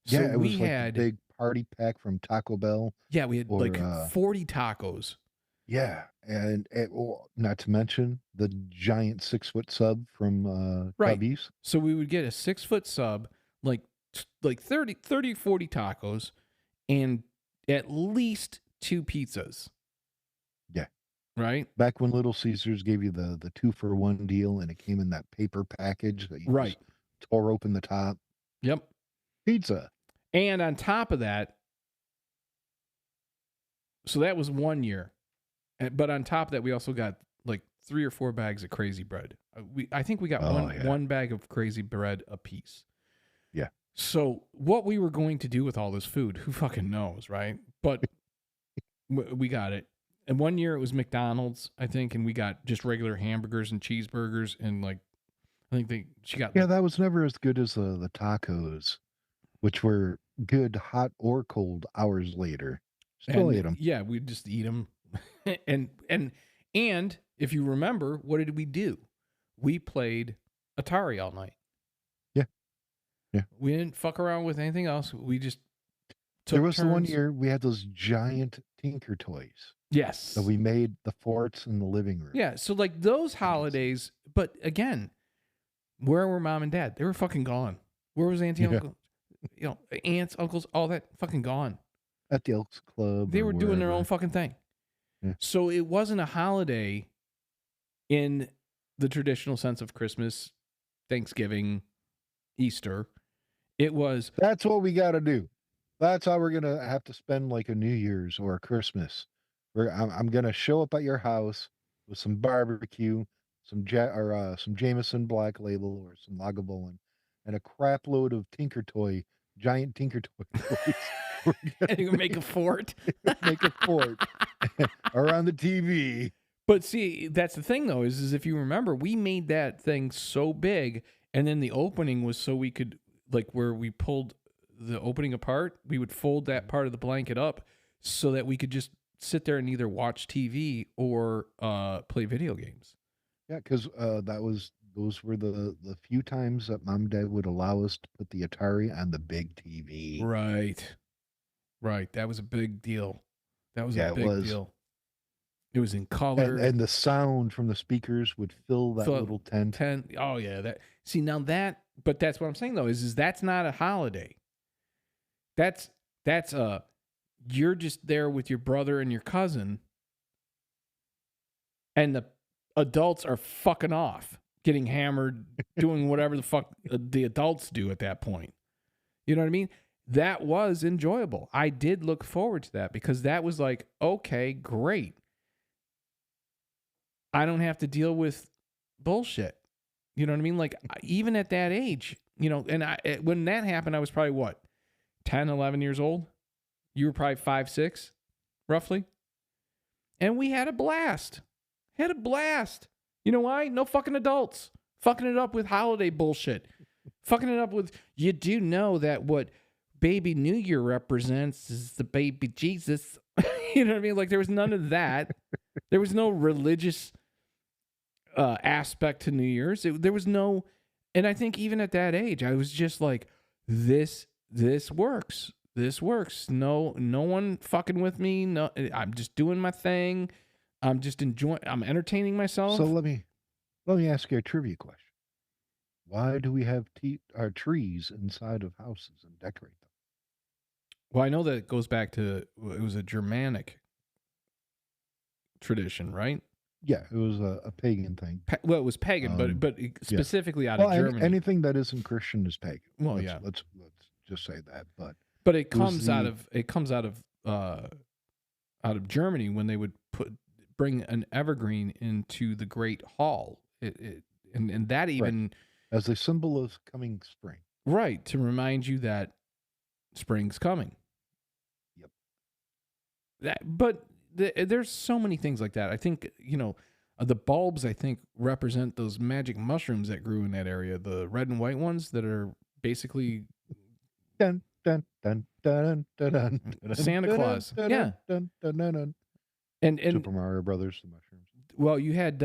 So Yeah, it we was like the had big party pack from Taco Bell we had or like 40 tacos. yeah, and not to mention the giant 6-foot sub from Right. Cubby's. So we would get a 6-foot sub, like 30, 40 tacos, and at least 2 pizzas. Yeah. Right? Back when Little Caesars gave you the 2-for-1 deal and it came in that paper package that you Right. just tore open the top. Yep. Pizza. And on top of that, so that was 1 year. But on top of that, we also got like 3 or 4 bags of crazy bread. I think we got one bag of crazy bread a piece. Yeah. So what we were going to do with all this food, who fucking knows, right? But we got it. And 1 year it was McDonald's, I think, and we got just regular hamburgers and cheeseburgers and like I think she got Yeah, like that was never as good as the tacos, which were good hot or cold hours later. Still and ate them. yeah, we'd just eat them. And if you remember, what did we do? We played Atari all night. Yeah, yeah. We didn't fuck around with anything else. We just There took was the one turns. year we had those giant Tinker toys that Yes. we made the forts in the living room. Yeah. So like those Yes. holidays, but again, where were mom and dad? They were fucking gone. Where was auntie, Yeah, uncle? Aunts, uncles, all that fucking gone. at the Elks Club They or were doing their own wherever. fucking thing. Yeah. So it wasn't a holiday in the traditional sense of Christmas, Thanksgiving, Easter. It was That's what we got to do. That's how we're gonna have to spend like a New Year's or a Christmas. I'm gonna show up at your house with some barbecue, some Jameson Black Label or some Lagavulin, and a crap load of giant Tinker Toy toys. We're gonna make a fort. make a fort around the TV. But see, that's the thing though, is if you remember, we made that thing so big, and then the opening was so we could like where we pulled the opening apart, we would fold that part of the blanket up so that we could just sit there and either watch TV or play video games. Yeah, because those were the few times that mom and dad would allow us to put the Atari on the big TV. Right. Right. That was a big deal. That was a Yeah, it big was. deal. It was in And color. and the sound from the speakers would fill that So little tent. 10. Oh yeah, that. See, now that, but that's what I'm saying though is that's not a holiday. That's you're just there with your brother and your cousin, and the adults are fucking off, getting hammered, doing whatever the fuck the adults do at that point. You know what I mean? That was enjoyable. I did look forward to that because that was like, okay, great. I don't have to deal with bullshit. You know what I mean? Like even at that age, and when that happened, I was probably what, 10, 11 years old. You were probably 5, 6, roughly. And we had a blast. Had a blast. You know why? No fucking adults. Fucking it up with holiday bullshit. Fucking it up with, you do know that what baby New Year represents is the baby Jesus. You know what I mean? Like there was none of that. There was no religious aspect to New Year's. There was no, and I think even at that age, I was just like, this works. This works. No one fucking with me. No, I'm just doing my thing. I'm just enjoying. I'm entertaining So myself. let me ask you a trivia question. Why do we have our trees inside of houses and decorate them? Well, I know that it goes back to it was a Germanic tradition, right? Yeah, it was a pagan thing. Well, it was pagan, Um, but yeah. specifically out of Well, Germany. anything that isn't Christian is pagan. Well, Let's yeah, let's let's just say that. But but it it was comes out the of out of Germany when they would bring an evergreen into the Great Hall. And that right even as a symbol of coming spring. right to remind you that spring's coming. Yep. But there's so many things like that. I think the bulbs. I think represent those magic mushrooms that grew in that area. The red and white ones that are basically Dun dun dun dun dun dun dun Santa dun Claus. dun Yeah, dun dun dun dun. and Super Mario Brothers, the mushrooms. well, you had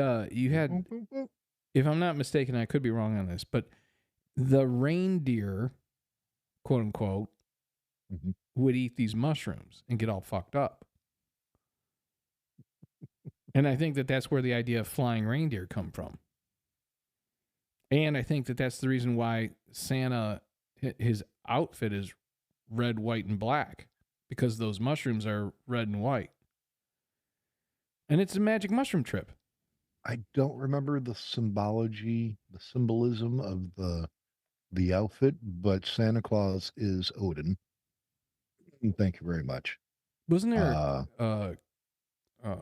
if I'm not mistaken, I could be wrong on this, but the reindeer, quote unquote, Mhm. would eat these mushrooms and get all fucked up. And I think that that's where the idea of flying reindeer come from. And I think that that's the reason why Santa, his outfit is red, white, and black, because those mushrooms are red and white. And it's a magic mushroom trip. I don't remember the symbolism of the outfit, but Santa Claus is Odin. Thank you very much. Wasn't there Uh, uh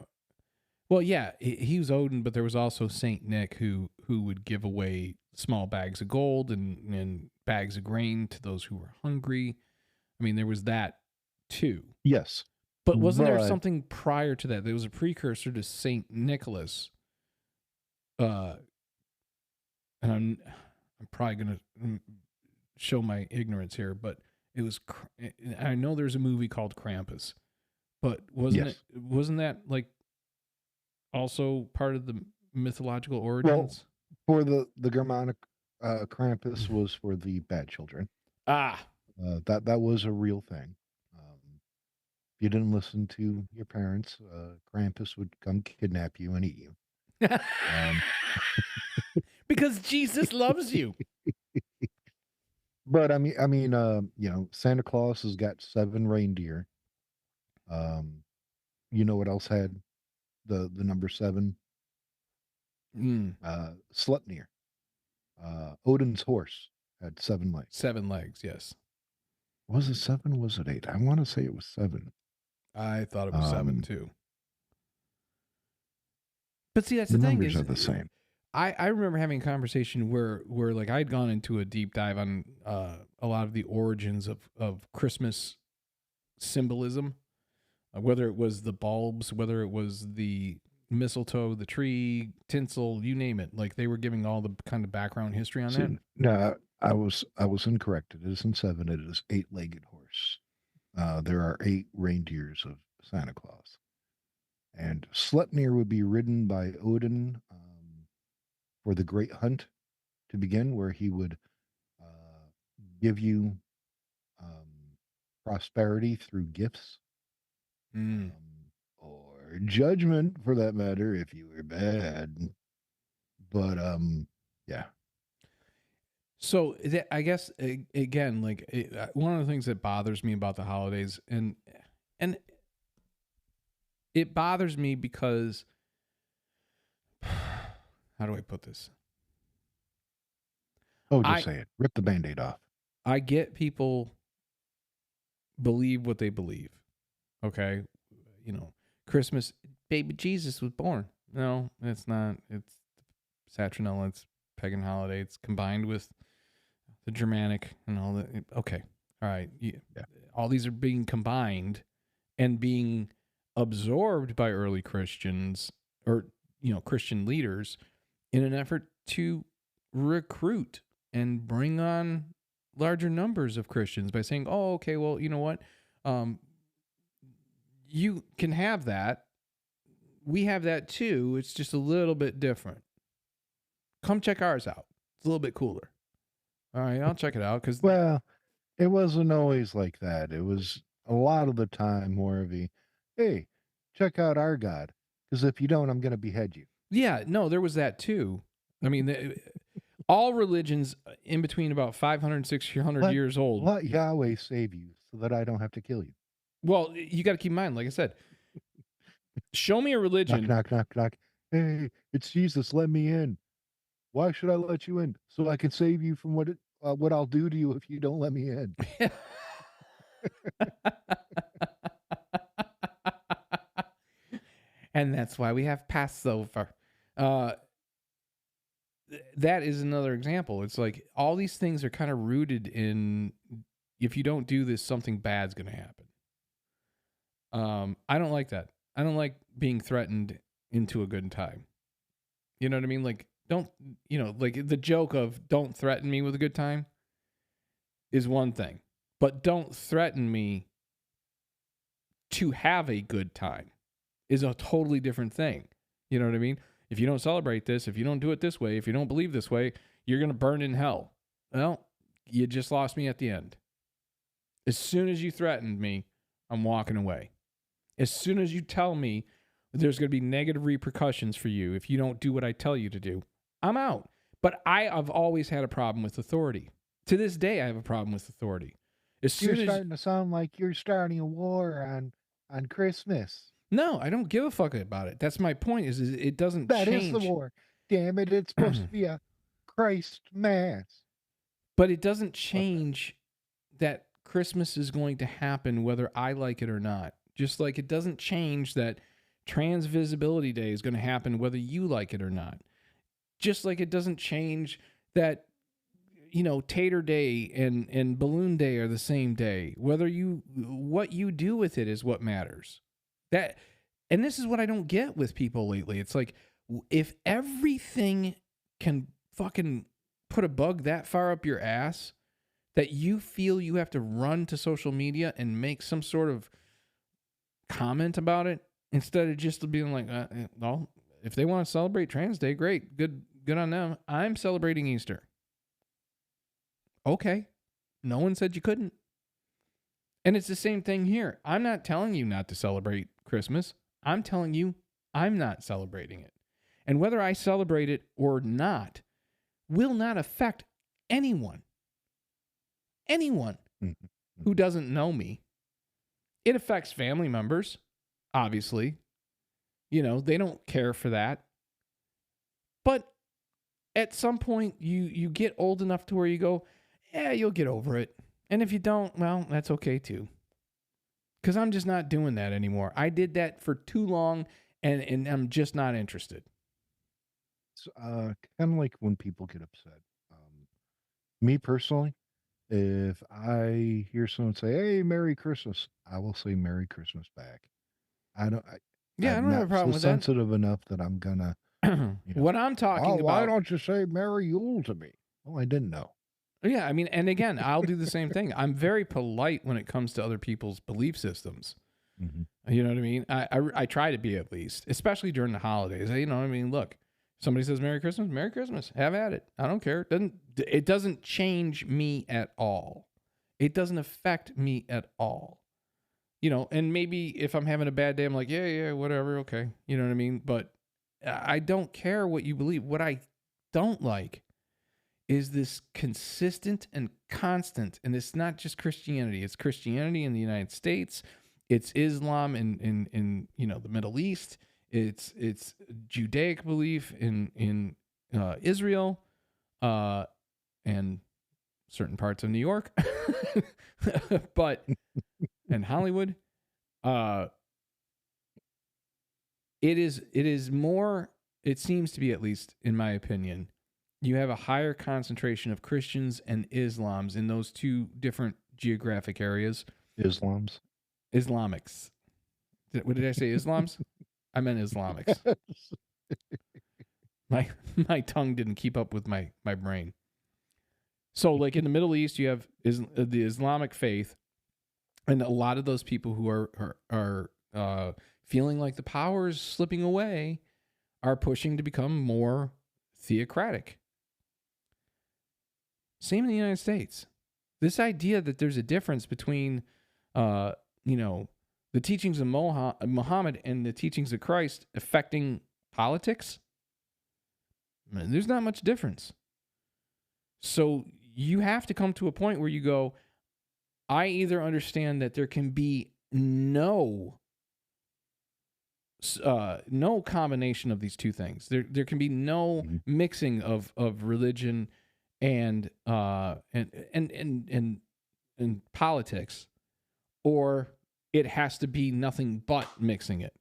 well, yeah, he was Odin, but there was also Saint Nick who would give away small bags of gold and bags of grain to those who were hungry. I mean, there was that too. yes, But wasn't there but something prior to that? There was a precursor to Saint Nicholas. Uh, and I'm probably gonna show my ignorance here, but it was. I know there's a movie called Krampus, but Yes. wasn't that like also part of the mythological Well, origins? for the Germanic, Krampus was for the bad children. Ah. That was a real thing. If you didn't listen to your parents, Krampus would come kidnap you and eat you. Um, Because Jesus loves you. but Santa Claus has got 7 reindeer. Um, you know what else had the number 7? Mm, Sleipnir. Odin's horse had 7 legs. 7 legs, yes. Was it 7? Was it 8? I want to say it was 7. I thought it was 7 Um, too. But see, that's the the thing numbers is, are the same. I remember having a conversation where like I'd gone into a deep dive on a lot of the origins of Christmas symbolism, whether it was the bulbs, whether it was the mistletoe, the tree, tinsel, you name it. Like they were giving all the kind of background history on that. See, no, I was incorrect. It isn't 7. It is 8-legged horse. There are 8 reindeers of Santa Claus, and Sleipnir would be ridden by Odin for the Great Hunt to begin, where he would uh, give you um, prosperity through gifts, Mm. or judgment, for that matter, if you were bad. But yeah. So I guess again, like one of the things that bothers me about the holidays, and it bothers me because how do I put this? Oh, just I say it. Rip the Band-Aid off. I get people believe what they believe. Okay, Christmas, baby Jesus was born. No, it's not. It's Saturnella. It's pagan holiday. It's combined with the Germanic and all that. Okay, all right. Yeah. Yeah. All these are being combined and being absorbed by early Christians or Christian leaders in an effort to recruit and bring on larger numbers of Christians by saying, "Oh, okay, well, you know what? Um, you can have that. We have that too. It's just a little bit different. Come check ours out. It's a little bit cooler. All right, I'll check it out because Well, it wasn't always like that. It was a lot of the time more of a, hey, check out our God, because if you don't, I'm going to behead you. yeah, no, there was that too. I mean, all religions in between about 500 and 600 Let years old. let Yahweh save you so that I don't have to kill you. Well, you got to keep in mind, like I said, show me a Knock, religion. knock, knock, knock. Hey, it's Jesus. Let me in. Why should I let you in? So I can save you from what I'll do to you if you don't let me in. And that's why we have Passover. Uh, that is another example. It's like all these things are kind of rooted in if you don't do this, something bad's going to happen. I don't like that. I don't like being threatened into a good time. You know what I mean? Like, don't, like the joke of don't threaten me with a good time is one thing, but don't threaten me to have a good time is a totally different thing. You know what I mean? If you don't celebrate this, if you don't do it this way, if you don't believe this way, you're going to burn in hell. Well, you just lost me at the end. As soon as you threatened me, I'm walking away. As soon as you tell me there's going to be negative repercussions for you if you don't do what I tell you to do, I'm out. But I've always had a problem with authority. To this day, I have a problem with authority. You're starting to sound like you're starting a war on Christmas. No, I don't give a fuck about it. That's my point. Is it doesn't That change. is the war. Damn it! It's supposed to be a Christ mass. But it doesn't change that Christmas is going to happen whether I like it or not. Just like it doesn't change that Trans Visibility Day is going to happen whether you like it or not. Just like it doesn't change that Tater Day and Balloon Day are the same day. What you do with it is what matters. And this is what I don't get with people lately. It's like if everything can fucking put a bug that far up your ass that you feel you have to run to social media and make some sort of comment about it instead of just being like, well, if they want to celebrate Trans Day, great, good on them. I'm celebrating Easter. Okay. No one said you couldn't. And it's the same thing here. I'm not telling you not to celebrate Christmas. I'm telling you I'm not celebrating it. And whether I celebrate it or not will not affect anyone who doesn't know me. It affects family members, obviously. You know, they don't care for that. But at some point, you get old enough to where you go, yeah, you'll get over it. And if you don't, well, that's okay too. Because I'm just not doing that anymore. I did that for too long, and I'm just not interested. It's kind of like when people get upset. Me personally, if I hear someone say, "Hey, Merry Christmas," I will say Merry Christmas back. I don't. Yeah, I I'm don't have a not problem so with sensitive enough that I'm gonna. What I'm talking Oh, why about. don't you say Merry Yule to me? Oh, I didn't know. Yeah, I mean, and again, I'll do the same thing. I'm very polite when it comes to other people's belief systems. Mm-hmm. You know what I mean? I try to be, at least, especially during the holidays. You know what I mean? Look, somebody says Merry Christmas, have at it. I don't care. It doesn't change me at all. It doesn't affect me at all. You know, and maybe if I'm having a bad day, I'm like, yeah, whatever, okay. You know what I mean? But I don't care what you believe. What I don't like is this consistent and constant, and it's not just Christianity. It's Christianity in the United States. It's Islam in you know, the Middle East. It's Judaic belief in Israel, and certain parts of New York, but and Hollywood. It is more. It seems to be, at least in my opinion, you have a higher concentration of Christians and Islams in those two different geographic areas. Islamics. What did I say? Islams? I meant Islamics. My tongue didn't keep up with my brain. So, like in the Middle East, you have the Islamic faith, and a lot of those people who are feeling like the power is slipping away are pushing to become more theocratic. Same in the United States. This idea that there's a difference between, you know, the teachings of Muhammad and the teachings of Christ affecting politics, there's not much difference. So you have to come to a point where you go, I either understand that there can be no combination of these two things. There can be no mixing of religion and politics, or it has to be nothing but mixing it.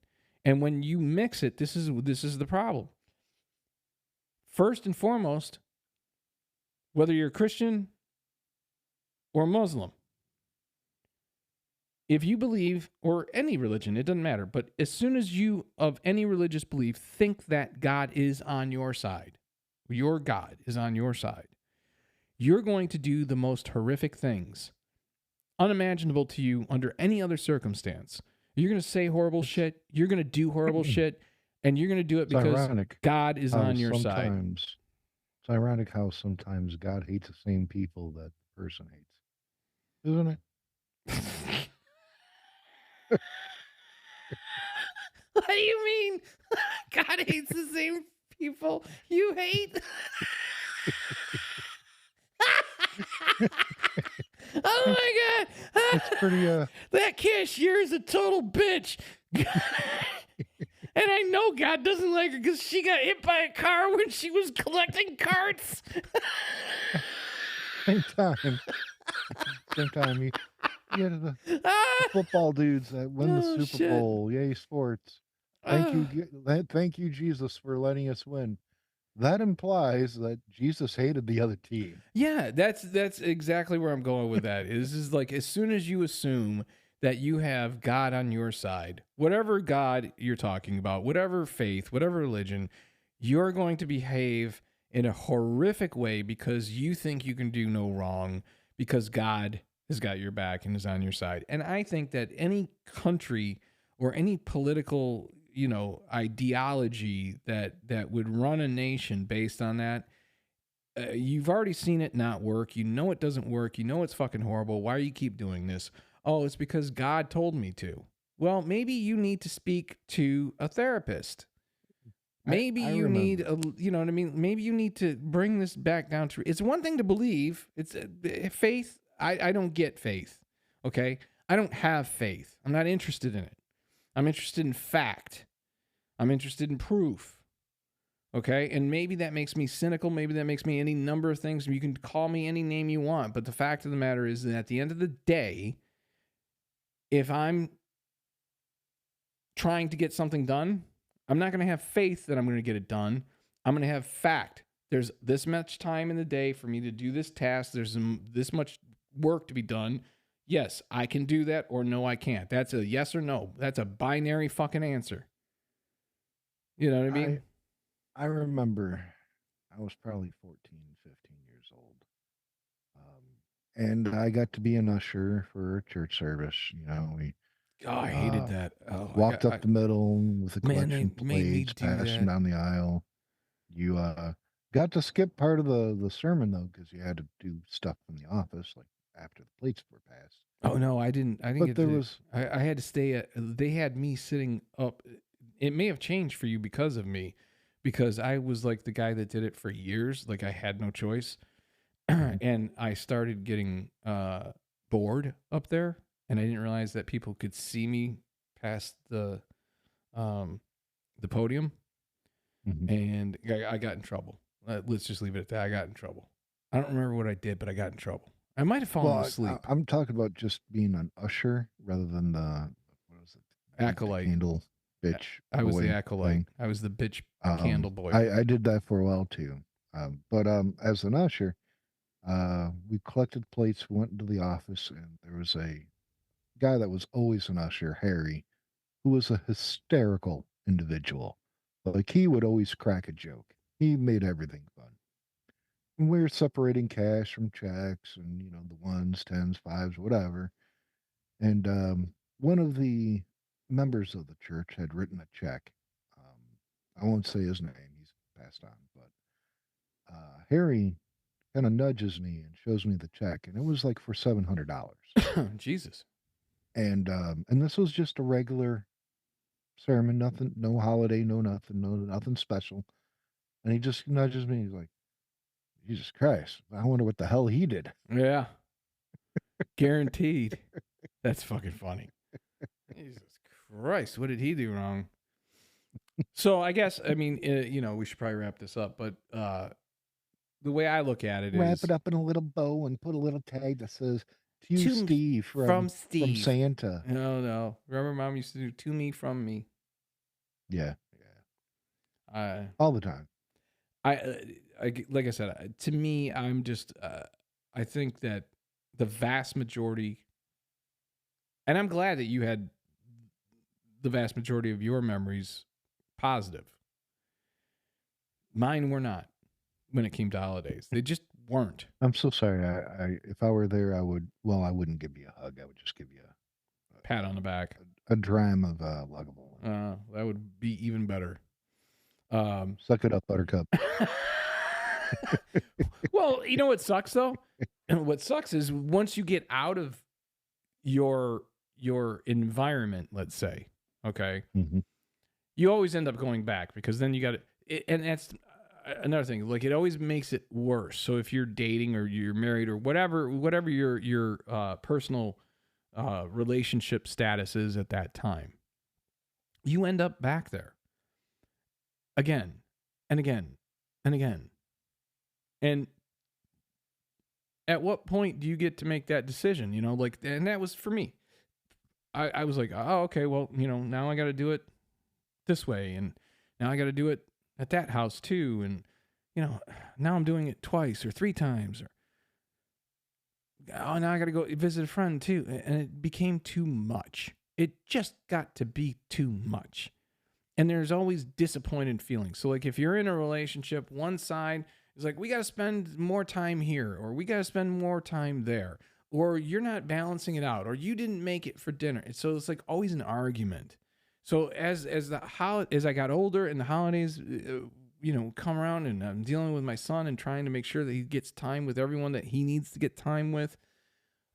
And when you mix it, this is the problem. First and foremost, whether you're Christian or Muslim, if you believe, or any religion, it doesn't matter, but as soon as you, of any religious belief, think that God is on your side, your God is on your side, you're going to do the most horrific things unimaginable to you under any other circumstance. You're going to say horrible shit, you're going to do horrible shit, and you're going to do it because God is on your side. It's ironic how sometimes God hates the same people that the person hates. Isn't it? What do you mean? God hates the same people you hate? Oh my God. It's pretty, that cashier is a total bitch. And I know God doesn't like her because she got hit by a car when she was collecting carts. Same time, you had the football dudes that win the Super Bowl. Yay, sports. Thank you, Jesus, for letting us win. That implies that Jesus hated the other team. Yeah, that's exactly where I'm going with that. Is like, as soon as you assume that you have God on your side, whatever God you're talking about, whatever faith, whatever religion, you're going to behave in a horrific way because you think you can do no wrong because God has got your back and is on your side. And I think that any country or any political, ideology that would run a nation based on that, you've already seen it not work. You know it doesn't work. You know it's fucking horrible. Why do you keep doing this? Oh, it's because God told me to. Well, maybe you need to speak to a therapist. Maybe I you need remember. you know what I mean? Maybe you need to bring this back down to, it's one thing to believe. It's faith. I don't get faith. Okay. I don't have faith. I'm not interested in it. I'm interested in fact. I'm interested in proof. Okay. And maybe that makes me cynical. Maybe that makes me any number of things. You can call me any name you want. But the fact of the matter is that at the end of the day, if I'm trying to get something done, I'm not going to have faith that I'm going to get it done. I'm going to have fact. There's this much time in the day for me to do this task. There's this much work to be done. Yes, I can do that, or no, I can't. That's a yes or no. That's a binary fucking answer. You know what I mean? I remember I was probably 14, 15 years old. And I got to be an usher for a church service. We Oh, I hated that. Oh, walked up the middle with the man, they collection made me plates, do passed them that. down the aisle. You got to skip part of the sermon though, because you had to do stuff in the office, like after the plates were passed. Oh no, I didn't. I didn't But get there to. was I had to stay at. They had me sitting up. It may have changed for you because of me, because I was like the guy that did it for years. Like I had no choice, Mhm. and I started getting bored up there, and I didn't realize that people could see me past um the podium, Mhm. and I got in trouble. Let's just leave it at that. I got in trouble. I don't remember what I did, but I got in trouble. I might have Well, fallen asleep. I'm talking about just being an usher rather than the what was it, beat the Acolyte. candle bitch I was the boy acolyte. thing. I was the bitch candle boy. I did that for a while too. But as an usher, we collected plates, went into the office, and there was a guy that was always an usher, Harry, who was a hysterical individual. Like he would always crack a joke. He made everything fun. And we were separating cash from checks and the ones, tens, fives, whatever. And one of the members of the church had written a check. I won't say his name; he's passed on. But Harry kind of nudges me and shows me the check, and it was like for $700. Jesus. And this was just a regular sermon, nothing, no holiday, no nothing, no nothing special. And he just nudges me. He's like, "Jesus Christ! I wonder what the hell he did." Yeah. Guaranteed. That's fucking funny. Jesus Christ. What did he do wrong? So I guess, I mean, we should probably wrap this up, but the way I look at it Wrap it is up in a little bow and put a little tag that says "To you, to Steve from from Steve. Santa." No, no. Remember mom used to do to me from me. Yeah, I, all the time. like I said, to me, I'm just, I think that the vast majority, and I'm glad that you had the vast majority of your memories positive. Mine were not when it came to holidays. They just weren't. I'm so sorry. I if I were there, I would. Well, I wouldn't give you a hug. I would just give you Pat on the back. a dram of Lagavulin. That would be even better. Suck it up, Buttercup. Well, you know what sucks though? And what sucks is once you get out of your environment, let's say, okay, Hmm. you always end up going back because then you got it, and that's another thing. Like it always makes it worse. So if you're dating or you're married or whatever your personal relationship status is at that time, you end up back there again and again and again. And at what point do you get to make that decision? Like, and that was for me. I was like, oh, okay, well, now I got to do it this way. And now I got to do it at that house too. And, now I'm doing it twice or three times. Or, oh, now I got to go visit a friend too. And it became too much. It just got to be too much. And there's always disappointed feelings. So, like, if you're in a relationship, one side It's like, we got to spend more time here, or we got to spend more time there, or you're not balancing it out, or you didn't make it for dinner. So it's like always an argument. So as I got older and the holidays, come around, and I'm dealing with my son and trying to make sure that he gets time with everyone that he needs to get time with,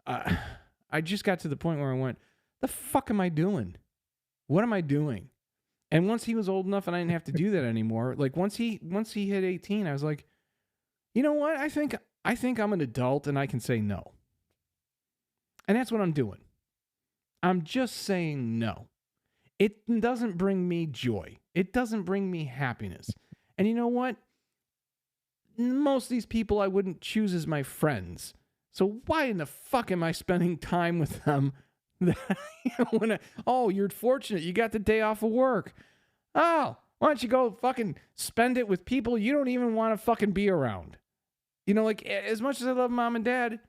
I just got to the point where I went, the fuck am I doing? What am I doing? And once he was old enough and I didn't have to do that anymore, like once he hit 18, I was like, you know what? I think I'm an adult and I can say no. And that's what I'm doing. I'm just saying no. It doesn't bring me joy. It doesn't bring me happiness. And you know what? Most of these people I wouldn't choose as my friends. So why in the fuck am I spending time with them? You're fortunate. You got the day off of work. Oh, why don't you go fucking spend it with people you don't even want to fucking be around? Like, as much as I love mom and dad,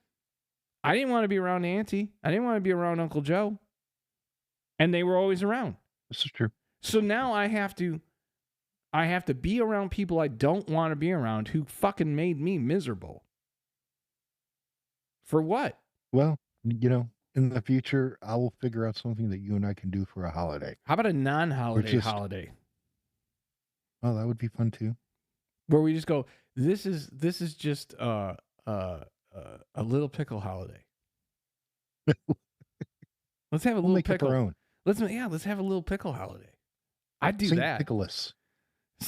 I didn't want to be around Auntie. I didn't want to be around Uncle Joe. And they were always around. This is true. So now I have to be around people I don't want to be around who fucking made me miserable. For what? Well, in the future, I will figure out something that you and I can do for a holiday. How about a non-holiday holiday? Oh, that would be fun too. Where we just go, this is just a little pickle holiday. Let's have a little pickle. Our own. Let's have a little pickle holiday. I'd do Saint that. Pickleus.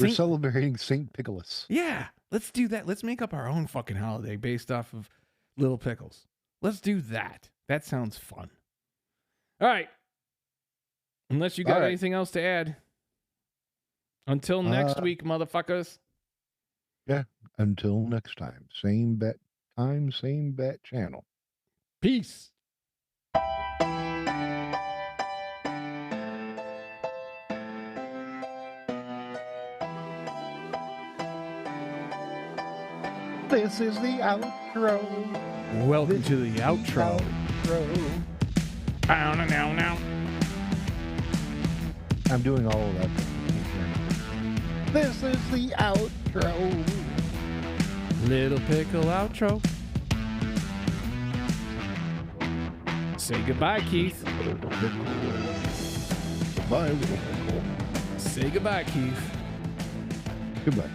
We're celebrating Saint Pickleus. Yeah, let's do that. Let's make up our own fucking holiday based off of little pickles. Let's do that. That sounds fun. All right. Unless you got anything else to add. Until next week, motherfuckers. Yeah, until next time. Same bat time, same bat channel. Peace. This is the outro. Welcome to the outro. Now. I'm doing all of that. This is the outro. Little pickle outro. Say goodbye, Keith. Goodbye. Say goodbye, Keith. Goodbye.